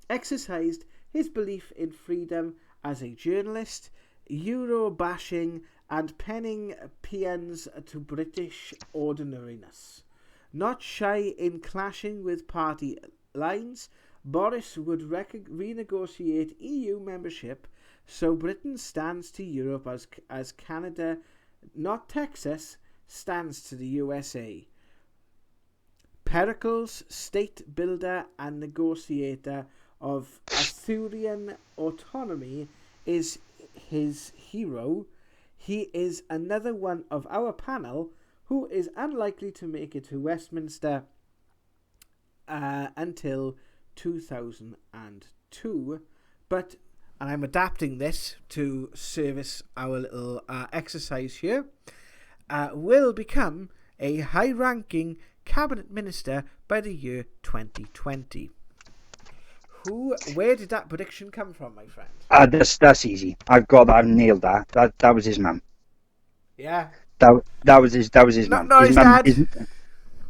exercised his belief in freedom as a journalist, Euro-bashing and penning paeans to British ordinariness. Not shy in clashing with party lines, Boris would renegotiate EU membership so Britain stands to Europe as Canada, not Texas, stands to the USA. Pericles, state builder and negotiator of Arthurian autonomy, is his hero. He is another one of our panel who is unlikely to make it to Westminster until 2002. But, and I'm adapting this to service our little exercise here, will become a high-ranking cabinet minister by the year 2020. Where did that prediction come from, my friend? That's easy. I've nailed that. That was his mum. Yeah. That was his mum. Not his dad.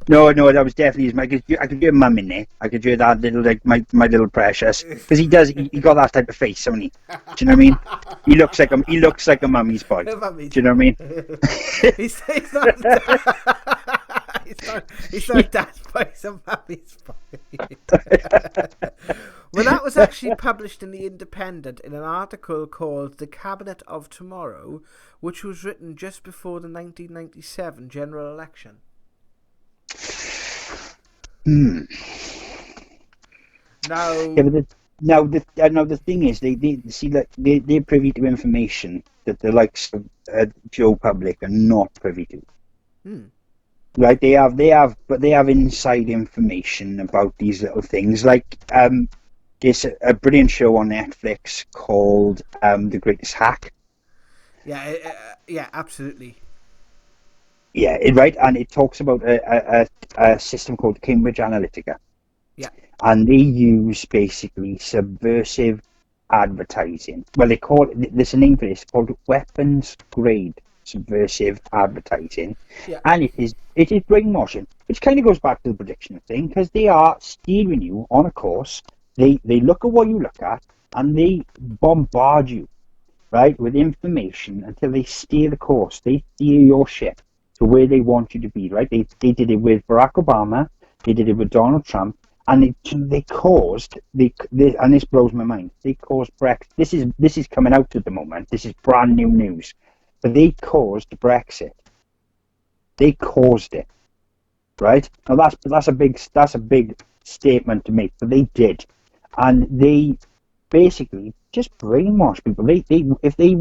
No, that was definitely his mum. I could hear mum in there. I could hear that little, like, my little precious, because he got that type of face, doesn't he? Do you know what I mean? He looks like a mummy's boy. Do you know what I mean? he's not dad's boy, he's a mummy's boy. Well, that was actually published in The Independent in an article called The Cabinet of Tomorrow, which was written just before the 1997 general election. Now, the thing is, they see that they're privy to information that the likes of Joe Public are not privy to. Right? They have inside information about these little things. Like there's a brilliant show on Netflix called The Greatest Hack. Yeah, absolutely. Yeah, right, and it talks about a system called Cambridge Analytica. Yeah. And they use basically subversive advertising. Well, there's a name for this, called weapons grade subversive advertising. Yeah. And it is brainwashing, which kind of goes back to the prediction thing, because they are steering you on a course. They look at what you look at, and they bombard you, right, with information until they steer the course. They steer your ship to where they want you to be, right? They did it with Barack Obama, they did it with Donald Trump, and they caused, and this blows my mind, they caused Brexit. This is coming out at the moment, this is brand new news, but they caused Brexit. They caused it, right? Now that's a big statement to make, but they did. And they basically just brainwash people. If they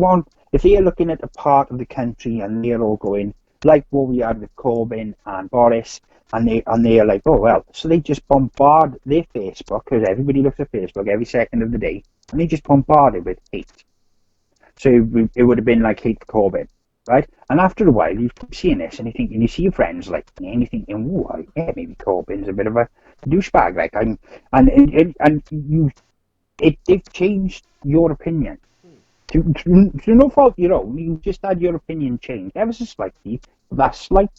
are looking at a part of the country and they're all going, like what we had with Corbyn and Boris, and they are like, oh well, so they just bombard their Facebook, because everybody looks at Facebook every second of the day, and they just bombard it with hate. So it would have been like hate for Corbyn, right? And after a while, you keep seeing this, and you see your friends like me, and you're thinking, oh yeah, maybe Corbyn's a bit of a douchebag, like they've changed your opinion. To no fault your own, you just had your opinion changed ever so slightly. That slight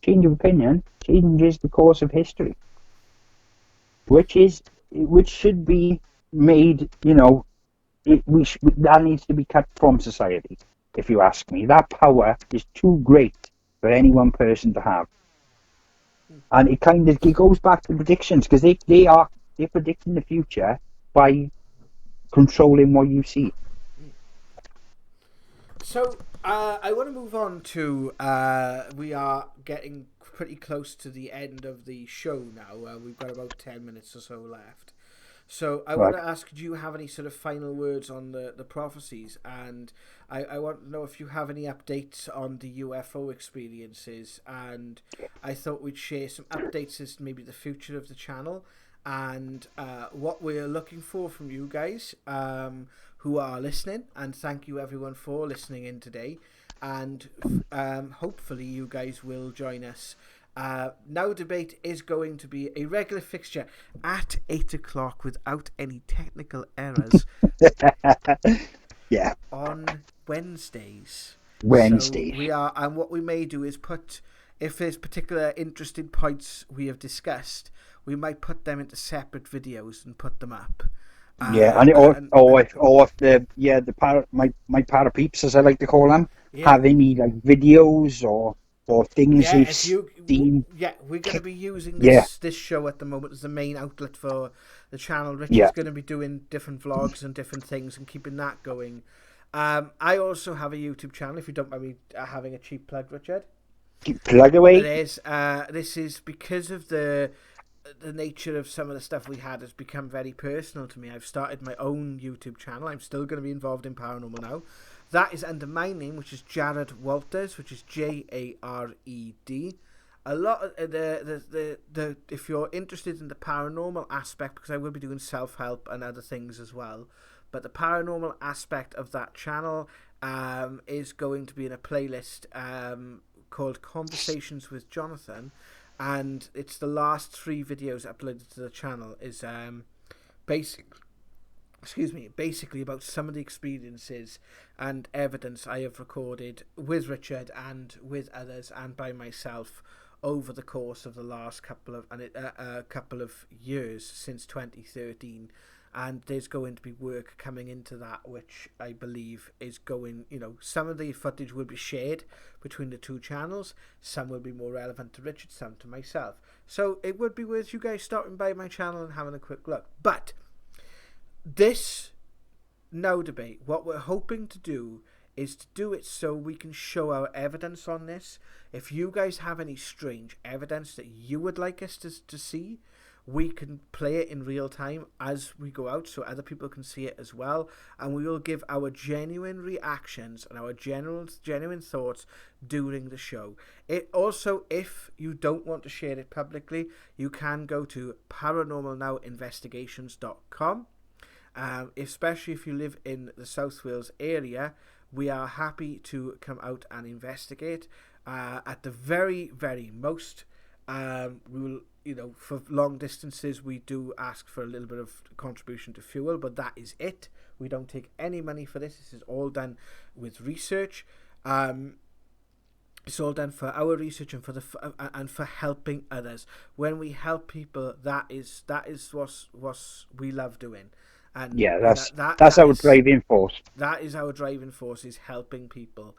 change of opinion changes the course of history, which should be made. That needs to be cut from society. If you ask me, that power is too great for any one person to have, and it goes back to predictions, because they're predicting the future by controlling what you see. So I want to move on to we are getting pretty close to the end of the show now. We've got about 10 minutes or so left. So I want Right. to ask, do you have any sort of final words on the prophecies? And I want to know if you have any updates on the UFO experiences. And I thought we'd share some updates as to maybe the future of the channel and what we're looking for from you guys who are listening. And thank you everyone for listening in today. And hopefully you guys will join us. Now Debate is going to be a regular fixture at 8 o'clock without any technical errors Yeah. on Wednesdays. So Wednesday. we are, and what we may do is put, if there's particular interesting points we have discussed, we might put them into separate videos and put them up. Yeah, and if my para peeps, as I like to call them, Yeah. have any like videos or things Yeah, they've if you, seen. yeah, we're going to be using Yeah, this show at the moment as the main outlet for the channel. Richard's yeah. going to be doing different vlogs and different things and keeping that going. I also have a YouTube channel. If you don't mind me having a cheap plug, Richard. Plug It away. is. This is because of the nature of some of the stuff we had has become very personal to me. I've started my own YouTube channel. I'm still going to be involved in Paranormal Now. That is under my name, which is Jared Walters, which is Jared. A lot of the if you're interested in the paranormal aspect, because I will be doing self-help and other things as well, but the paranormal aspect of that channel is going to be in a playlist called Conversations with Jonathan, and it's the last 3 videos uploaded to the channel is basically about some of the experiences and evidence I have recorded with Richard and with others and by myself over the course of the last couple of years since 2013. And there's going to be work coming into that, which I believe is going, some of the footage will be shared between the 2 channels. Some will be more relevant to Richard, some to myself. So it would be worth you guys stopping by my channel and having a quick look. But this Now Debate, what we're hoping to do is to do it so we can show our evidence on this. If you guys have any strange evidence that you would like us to see, we can play it in real time as we go out so other people can see it as well, and we will give our genuine reactions and our genuine thoughts during the show. It also, if you don't want to share it publicly, you can go to paranormalnowinvestigations.com. Especially if you live in the South Wales area, we are happy to come out and investigate. At the very, very most, we will, for long distances, we do ask for a little bit of contribution to fuel, but that is it. We don't take any money for this. This is all done with research. It's all done for our research and for helping others. When we help people, that is what we love doing. And Yeah, that's our driving force. That is our driving force, is helping people,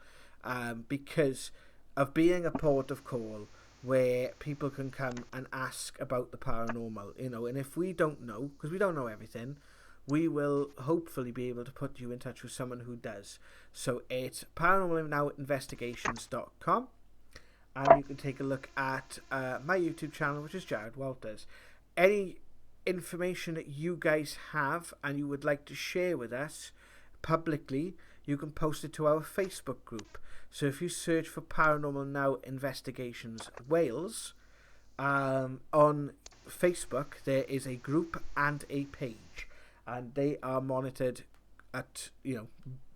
because of being a port of call where people can come and ask about the paranormal, and if we don't know, because we don't know everything, we will hopefully be able to put you in touch with someone who does. So it's paranormalnowinvestigations.com, and you can take a look at my YouTube channel, which is Jared Walters. Any information that you guys have and you would like to share with us publicly, you can post it to our Facebook group. So if you search for Paranormal Now Investigations Wales on Facebook, there is a group and a page, and they are monitored at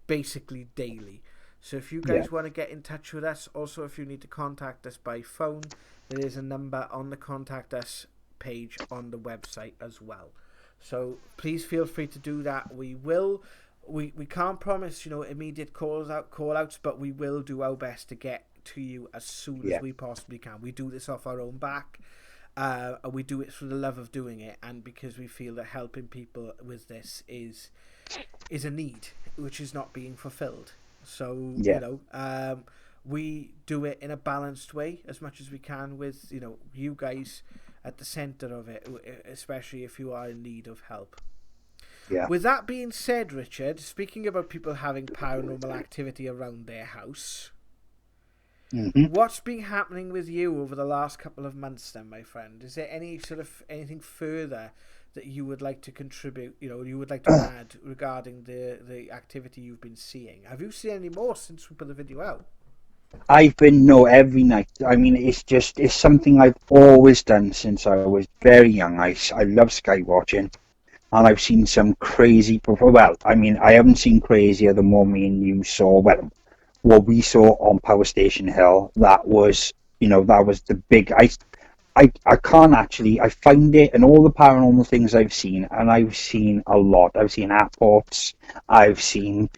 basically daily. So if you guys want to get in touch with us, also if you need to contact us by phone, there is a number on the contact us page on the website as well. So please feel free to do that. We can't promise immediate call outs, but we will do our best to get to you as soon Yeah. as we possibly can. We do this off our own back. And we do it for the love of doing it, and because we feel that helping people with this is a need which is not being fulfilled. So Yeah. we do it in a balanced way as much as we can, with you guys at the center of it, especially if you are in need of help. Yeah. With that being said, Richard, speaking about people having paranormal activity around their house, what's been happening with you over the last couple of months then, my friend? Is there anything further that you would like to contribute, you would like to add regarding the activity you've been seeing? Have you seen any more since we put the video out? I've been every night. I mean, it's something I've always done since I was very young. I love sky watching, and I've seen some crazy. Well, I mean, I haven't seen crazier than what me and you saw. Well, what we saw on Power Station Hill. That was the big. I can't actually. I find it, and all the paranormal things I've seen, and I've seen a lot. I've seen airports. I've seen,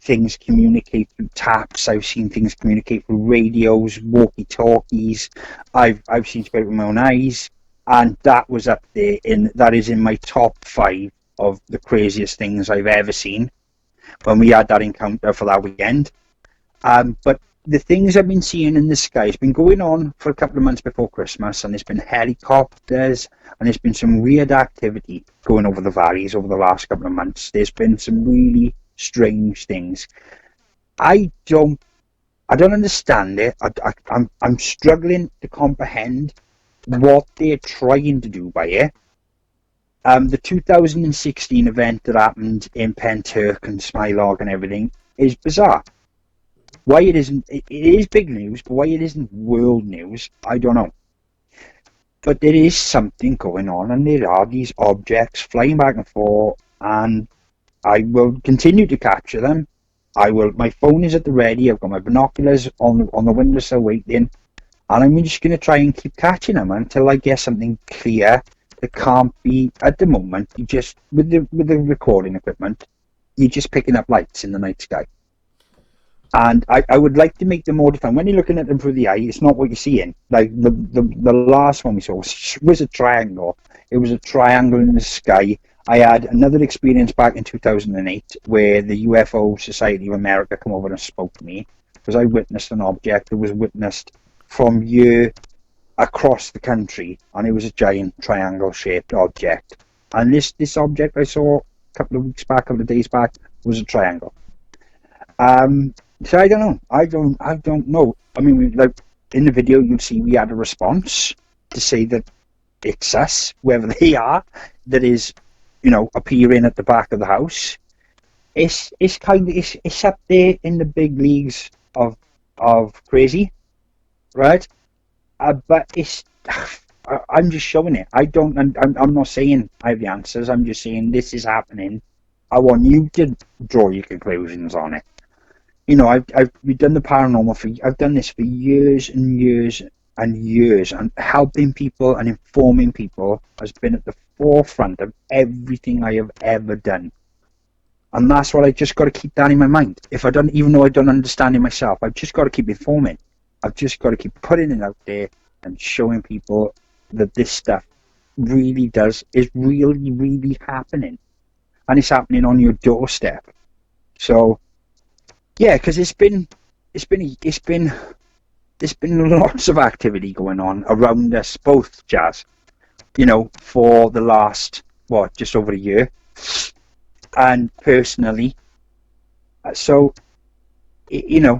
things communicate through taps. I've seen things communicate through radios, walkie-talkies. I've seen spirit with my own eyes, and that was up there. That is in my top 5 of the craziest things I've ever seen when we had that encounter for that weekend. But the things I've been seeing in the sky has been going on for a couple of months before Christmas, and there's been helicopters, and there's been some weird activity going over the valleys over the last couple of months. There's been some really strange things. I don't understand it. I'm struggling to comprehend what they're trying to do by it. The 2016 event that happened in Penturk and Smilog and everything is bizarre. Why it is big news, but why it isn't world news, I don't know. But there is something going on, and there are these objects flying back and forth, and I will continue to capture them. My phone is at the ready. I've got my binoculars on the windowsill waiting, and I'm just going to try and keep catching them until I get something clear. That can't be at the moment. You just with the recording equipment, you're just picking up lights in the night sky. And I would like to make them more defined. When you're looking at them through the eye, it's not what you're seeing. Like the last one we saw was a triangle. It was a triangle in the sky. I had another experience back in 2008 where the UFO Society of America come over and spoke to me, because I witnessed an object that was witnessed from here across the country, and it was a giant triangle-shaped object. And this object I saw a couple of days back, was a triangle. So I don't know. I don't know. I mean, like in the video, you'll see we had a response to say that it's us, whoever they are, that is, appearing at the back of the house. It's up there in the big leagues of crazy, right? But I'm just showing it. I'm not saying I have the answers. I'm just saying this is happening. I want you to draw your conclusions on it. We've done the paranormal I've done this for years and years and years, and helping people and informing people has been at the forefront of everything I have ever done. And that's what I just got to keep that in my mind. Even though I don't understand it myself, I've just got to keep informing. I've just got to keep putting it out there and showing people that this stuff is really, really happening. And it's happening on your doorstep. So, yeah, because there's been lots of activity going on around us, both, Jazz, for the last, just over a year. And personally, so, it's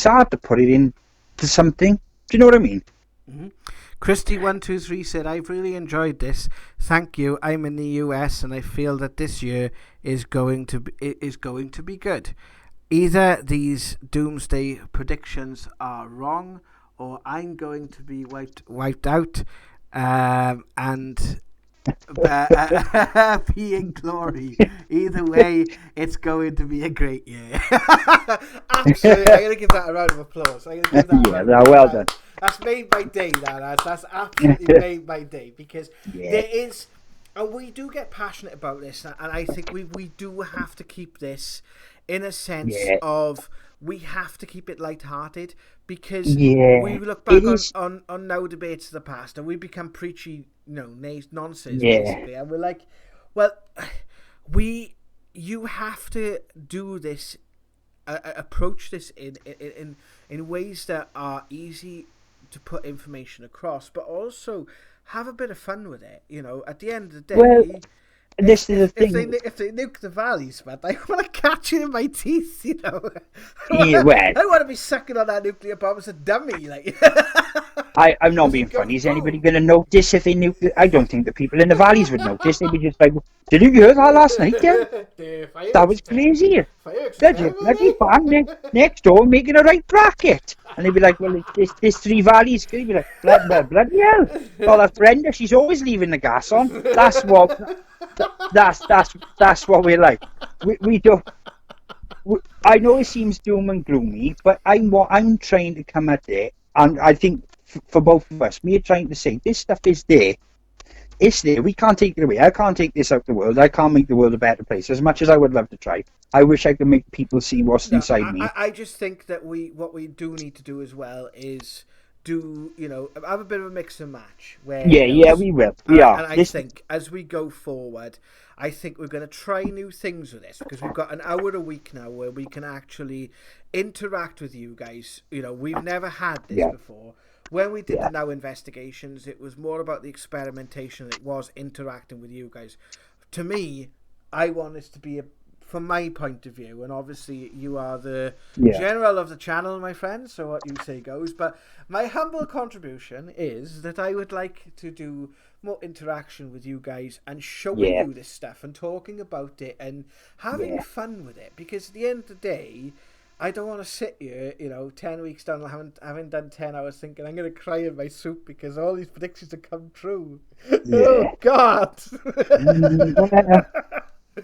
hard to put it into something. Do you know what I mean? Mm-hmm. Christy123 said, I've really enjoyed this. Thank you. I'm in the US and I feel that this year is going to be good. Either these doomsday predictions are wrong, or I'm going to be wiped out, and be in glory. Either way, it's going to be a great year. Absolutely. I'm going to give that a round of applause. Well done. That's made my day, that's absolutely made my day, because there is And we do get passionate about this, and I think we do have to keep this in a sense Yeah, of we have to keep it light-hearted, because yeah, we look it back is. on now debates of the past, and we become preachy, nonsense Yeah, basically, and we're like, well, we you have to do this, approach this in ways that are easy to put information across, but also have a bit of fun with it. At the end of the well, day, if this is the if if they thing. if they nuke the valleys, man, I want to catch it in my teeth. Yeah, well, I want to be sucking on that nuclear bomb as a dummy, like. I'm not As it being goes funny. Is anybody boom. going to notice if they knew? I don't think the people in the valleys would notice. They'd be just like, "Did you hear that last night, Jen? The That was fireworks, crazy. fireworks are There's a terrible, bloody mate. fan next door making a right bracket." And they'd be like, "Well, there's three valleys." They'd be like, "Bloody hell! Well, that's Brenda. She's always leaving the gas on. That's what. That's what we're like. We don't. I know it seems doom and gloomy, but I'm trying to come at it, and I think for both of us, we're trying to say this stuff is there. It's there. We can't take it away. I can't take this out of the world. I can't make the world a better place. As much as I would love to try, I wish I could make people see what's No, inside me. I just think that what we do need to do as well is have a bit of a mix and match where Yeah, yeah, we will. We are. and I This, think as we go forward, I think we're going to try new things with this, because we've got an hour a week now where we can actually interact with you guys. We've never had this yeah, before. When we did the yeah, Now investigations, it was more about the experimentation than it was interacting with you guys. To me, I want this to be from my point of view, and obviously you are the yeah, general of the channel, my friend, so what you say goes. But my humble contribution is that I would like to do more interaction with you guys and showing yeah, you this stuff and talking about it and having yeah. fun with it, because at the end of the day, I don't want to sit here, 10 weeks down, having done 10 hours thinking I'm going to cry in my soup because all these predictions have come true. Oh, Yeah. God. Well,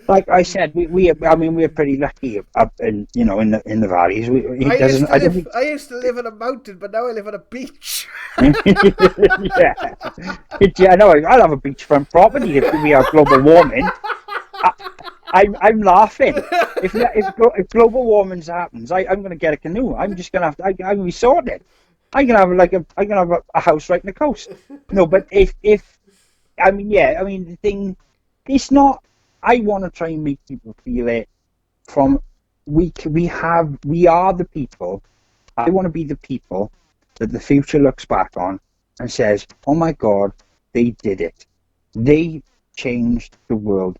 like I said, I mean, we're pretty lucky up in the valleys. It doesn't. I don't think. I used to live on a mountain, but now I live on a beach. Yeah, yeah. I know. I'll have a beachfront property if we have global warming. I, I'm laughing. If global warming happens, I'm going to get a canoe. I'm just going to have to. I'm going to be sorted. I'm going to have a house right on the coast. No, but if I mean, yeah, I mean the thing. It's not. I want to try and make people feel it from. We are the people. I want to be the people that the future looks back on and says, "Oh my God, they did it. They changed the world.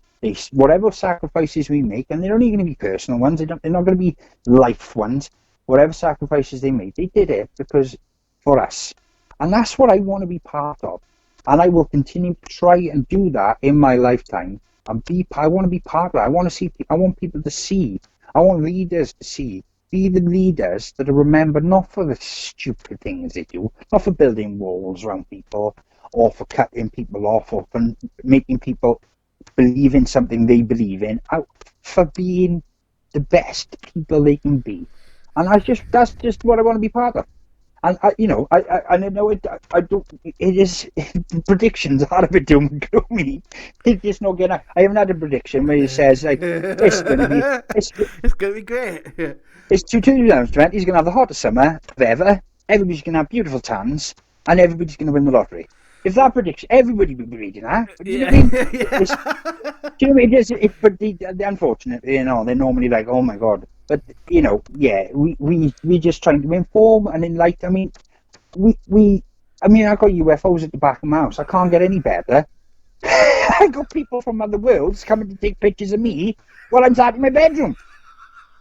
Whatever sacrifices we make, and they're only going to be personal ones. They're not going to be life ones. Whatever sacrifices they made, they did it because for us, and that's what I want to be part of. And I will continue to try and do that in my lifetime. I want to be part of it. I want to see. I want people to see. I want leaders to see. Be the leaders that are remembered not for the stupid things they do, not for building walls around people, or for cutting people off, or for making people believe in something they believe in, for being the best people they can be. And that's just what I want to be part of. And I know I don't. It is predictions are a bit doom and gloomy. It's just not gonna. I haven't had a prediction where it says like it's gonna be It's gonna be great. it's 2020. He's gonna have the hottest summer of ever. Everybody's gonna have beautiful tans, and everybody's gonna win the lottery. If that prediction, everybody would be reading that. But do you know what I mean? Do you know what I mean? But unfortunately, they're normally like, oh my God. But yeah, we just trying to inform and enlighten. I mean, I got UFOs at the back of my house. I can't get any better. I got people from other worlds coming to take pictures of me while I'm sat in my bedroom.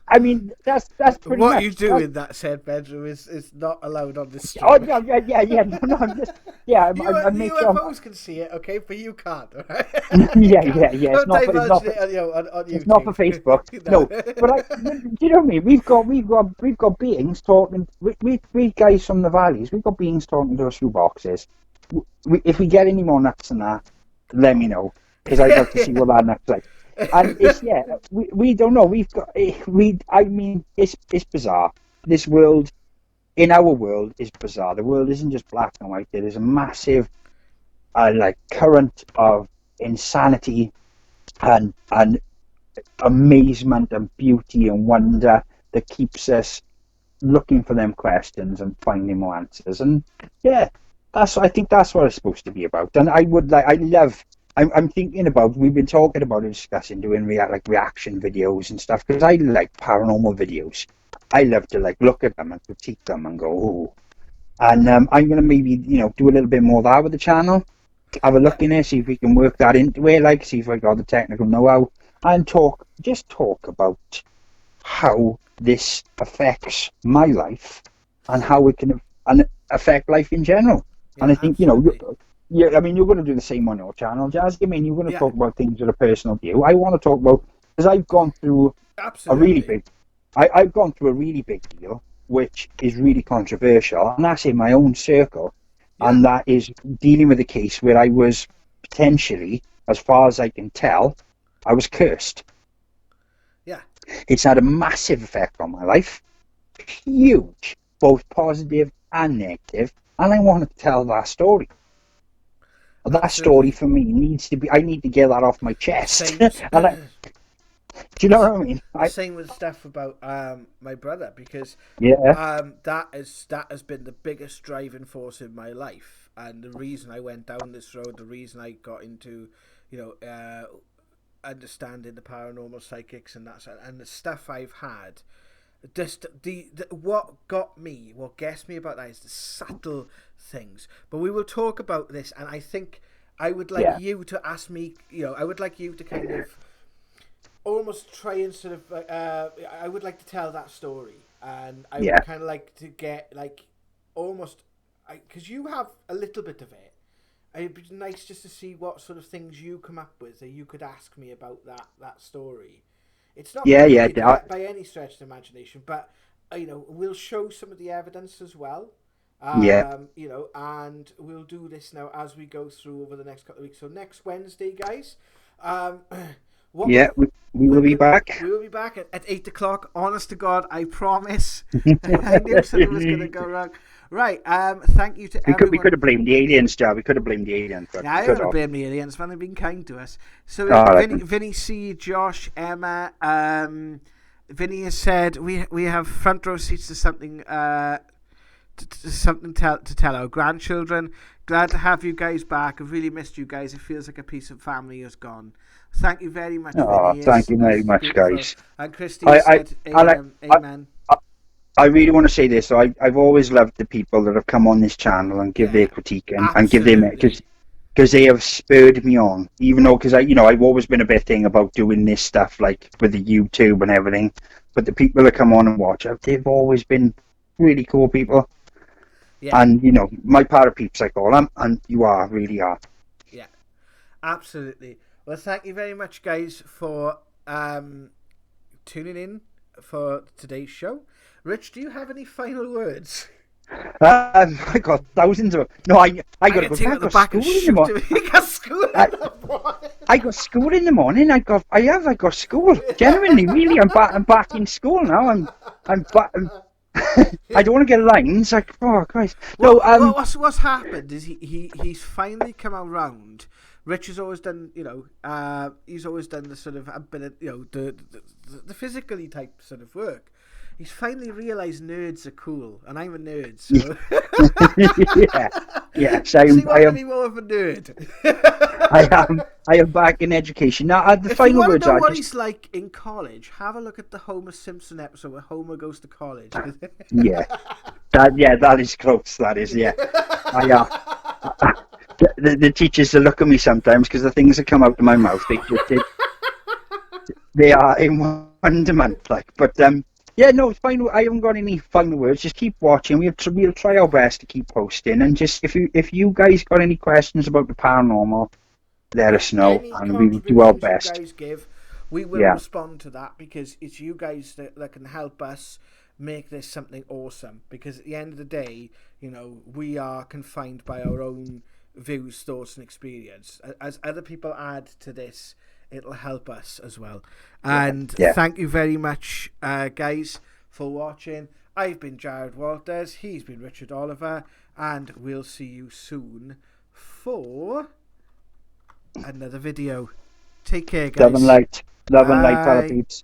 I mean, that's pretty What much. you do in that said bedroom is not allowed on this Oh stream. yeah. No, I'm just I make sure. UFOs can see it, okay, but you can't. Right? Yeah. It's Don't not. divulge it on YouTube. It's not for Facebook. No, but do you know what I mean? We've got beings talking. We guys from the valleys. We've got beings talking to us through boxes. If we get any more nuts than that, let me know, because I'd like to see what that nuts like. And it's we don't know. I mean, it's bizarre. This world, in our world, is bizarre. The world isn't just black and white. There is a massive current of insanity and amazement and beauty and wonder that keeps us looking for them questions and finding more answers. And yeah, I think that's what it's supposed to be about. And I'm thinking about, we've been talking about and discussing doing reaction videos and stuff, because I like paranormal videos. I love to look at them and critique them and go, oh. And I'm going to maybe, do a little bit more of that with the channel. Have a look in there, see if we can work that into it, see if I got the technical know-how, and talk about how this affects my life and how it can affect life in general. Yeah, And I think, absolutely. you're going to do the same on your channel, Jazz. I mean, you're going to Yeah, talk about things that are personal to you. I want to talk about, because I've gone through a really absolutely. big, I've gone through a really big deal, which is really controversial, and that's in my own circle. Yeah, And that is dealing with a case where I was potentially, as far as I can tell, I was cursed. yeah, It's had a massive effect on my life, huge, both positive and negative, and I want to tell that story. That story absolutely. for me needs to be, I need to get that off my chest. Same. Do you know what I mean? Same with stuff about my brother, because Yeah, that has been the biggest driving force in my life, and the reason I went down this road, the reason I got into, you know, understanding the paranormal, psychics, and and the stuff I've had. Just what gets me about that is the subtle things. But we will talk about this, and I think I would like yeah, you to ask me. I would like you to kind of almost try and sort of. I would like to tell that story, and I would yeah, kind of like to get almost, because you have a little bit of it. It'd be nice just to see what sort of things you come up with that you could ask me about that story. It's not yeah, yeah, crazy by any stretch of the imagination, but we'll show some of the evidence as well. yeah, And we'll do this now as we go through over the next couple of weeks. So next Wednesday, guys, um, what yeah. We will be back. we will be back at 8 o'clock. Honest to God, I promise. I knew something was going to go wrong. Right. Thank you to We everyone. could have blamed the aliens, Joe. We could have blamed the aliens, but Yeah, we I could don't have. blame the aliens, man. They've been kind to us. So, All right. Vinny C, Josh, Emma, Vinny has said we have front row seats to something to tell our grandchildren. Glad to have you guys back. I've really missed you guys. It feels like a piece of family has gone. Thank you very much, Oh, Vinny. thank you very It's much, beautiful. guys. And Christy I, has I, said, I like. Amen. I really want to say this. So I've always loved the people that have come on this channel and give their Yeah, critique and give them, absolutely. because they have spurred me on. Even though, because I've always been a bit thing about doing this stuff with the YouTube and everything. But the people that come on and watch, they've always been really cool people. Yeah, And my para peeps, I call them, and you really are. yeah. Absolutely. Well, thank you very much, guys, for tuning in for today's show. Rich, do you have any final words? I got thousands of. No, I got to can go take it back. at I the got back and school in the shoot morning. him. He got school in I, the morning. I got school in the morning. I got school. Genuinely, really, I'm back in school now. I'm back. I don't want to get lines. Oh Christ. No, What's happened is he's finally come around. Rich has always done, he's always done the sort of a bit of, the physically type sort of work. He's finally realised nerds are cool, and I'm a nerd, so. yeah, yes, So he wanted to be more of a nerd. I am back in education now. The If you final want to words know are what just he's like in college, have a look at the Homer Simpson episode where Homer goes to college. yeah, that is close. That is, yeah. I the teachers that look at me sometimes because the things that come out of my mouth, they are in wonderment. But yeah, no, final. I haven't got any final words. Just keep watching. We'll try our best to keep posting, and just if you guys got any questions about the paranormal, let Yeah, us know, any and we will do our contributions you best. guys give, we will Yeah, respond to that, because it's you guys that can help us make this something awesome. Because at the end of the day, we are confined by our own views, thoughts, and experience. As other people add to this, it'll help us as well. yeah, And yeah. thank you very much, guys, for watching. I've been Jared Walters. He's been Richard Oliver, and we'll see you soon for another video. Take care, guys. Love and light. Love and light, Bye. parapeeps.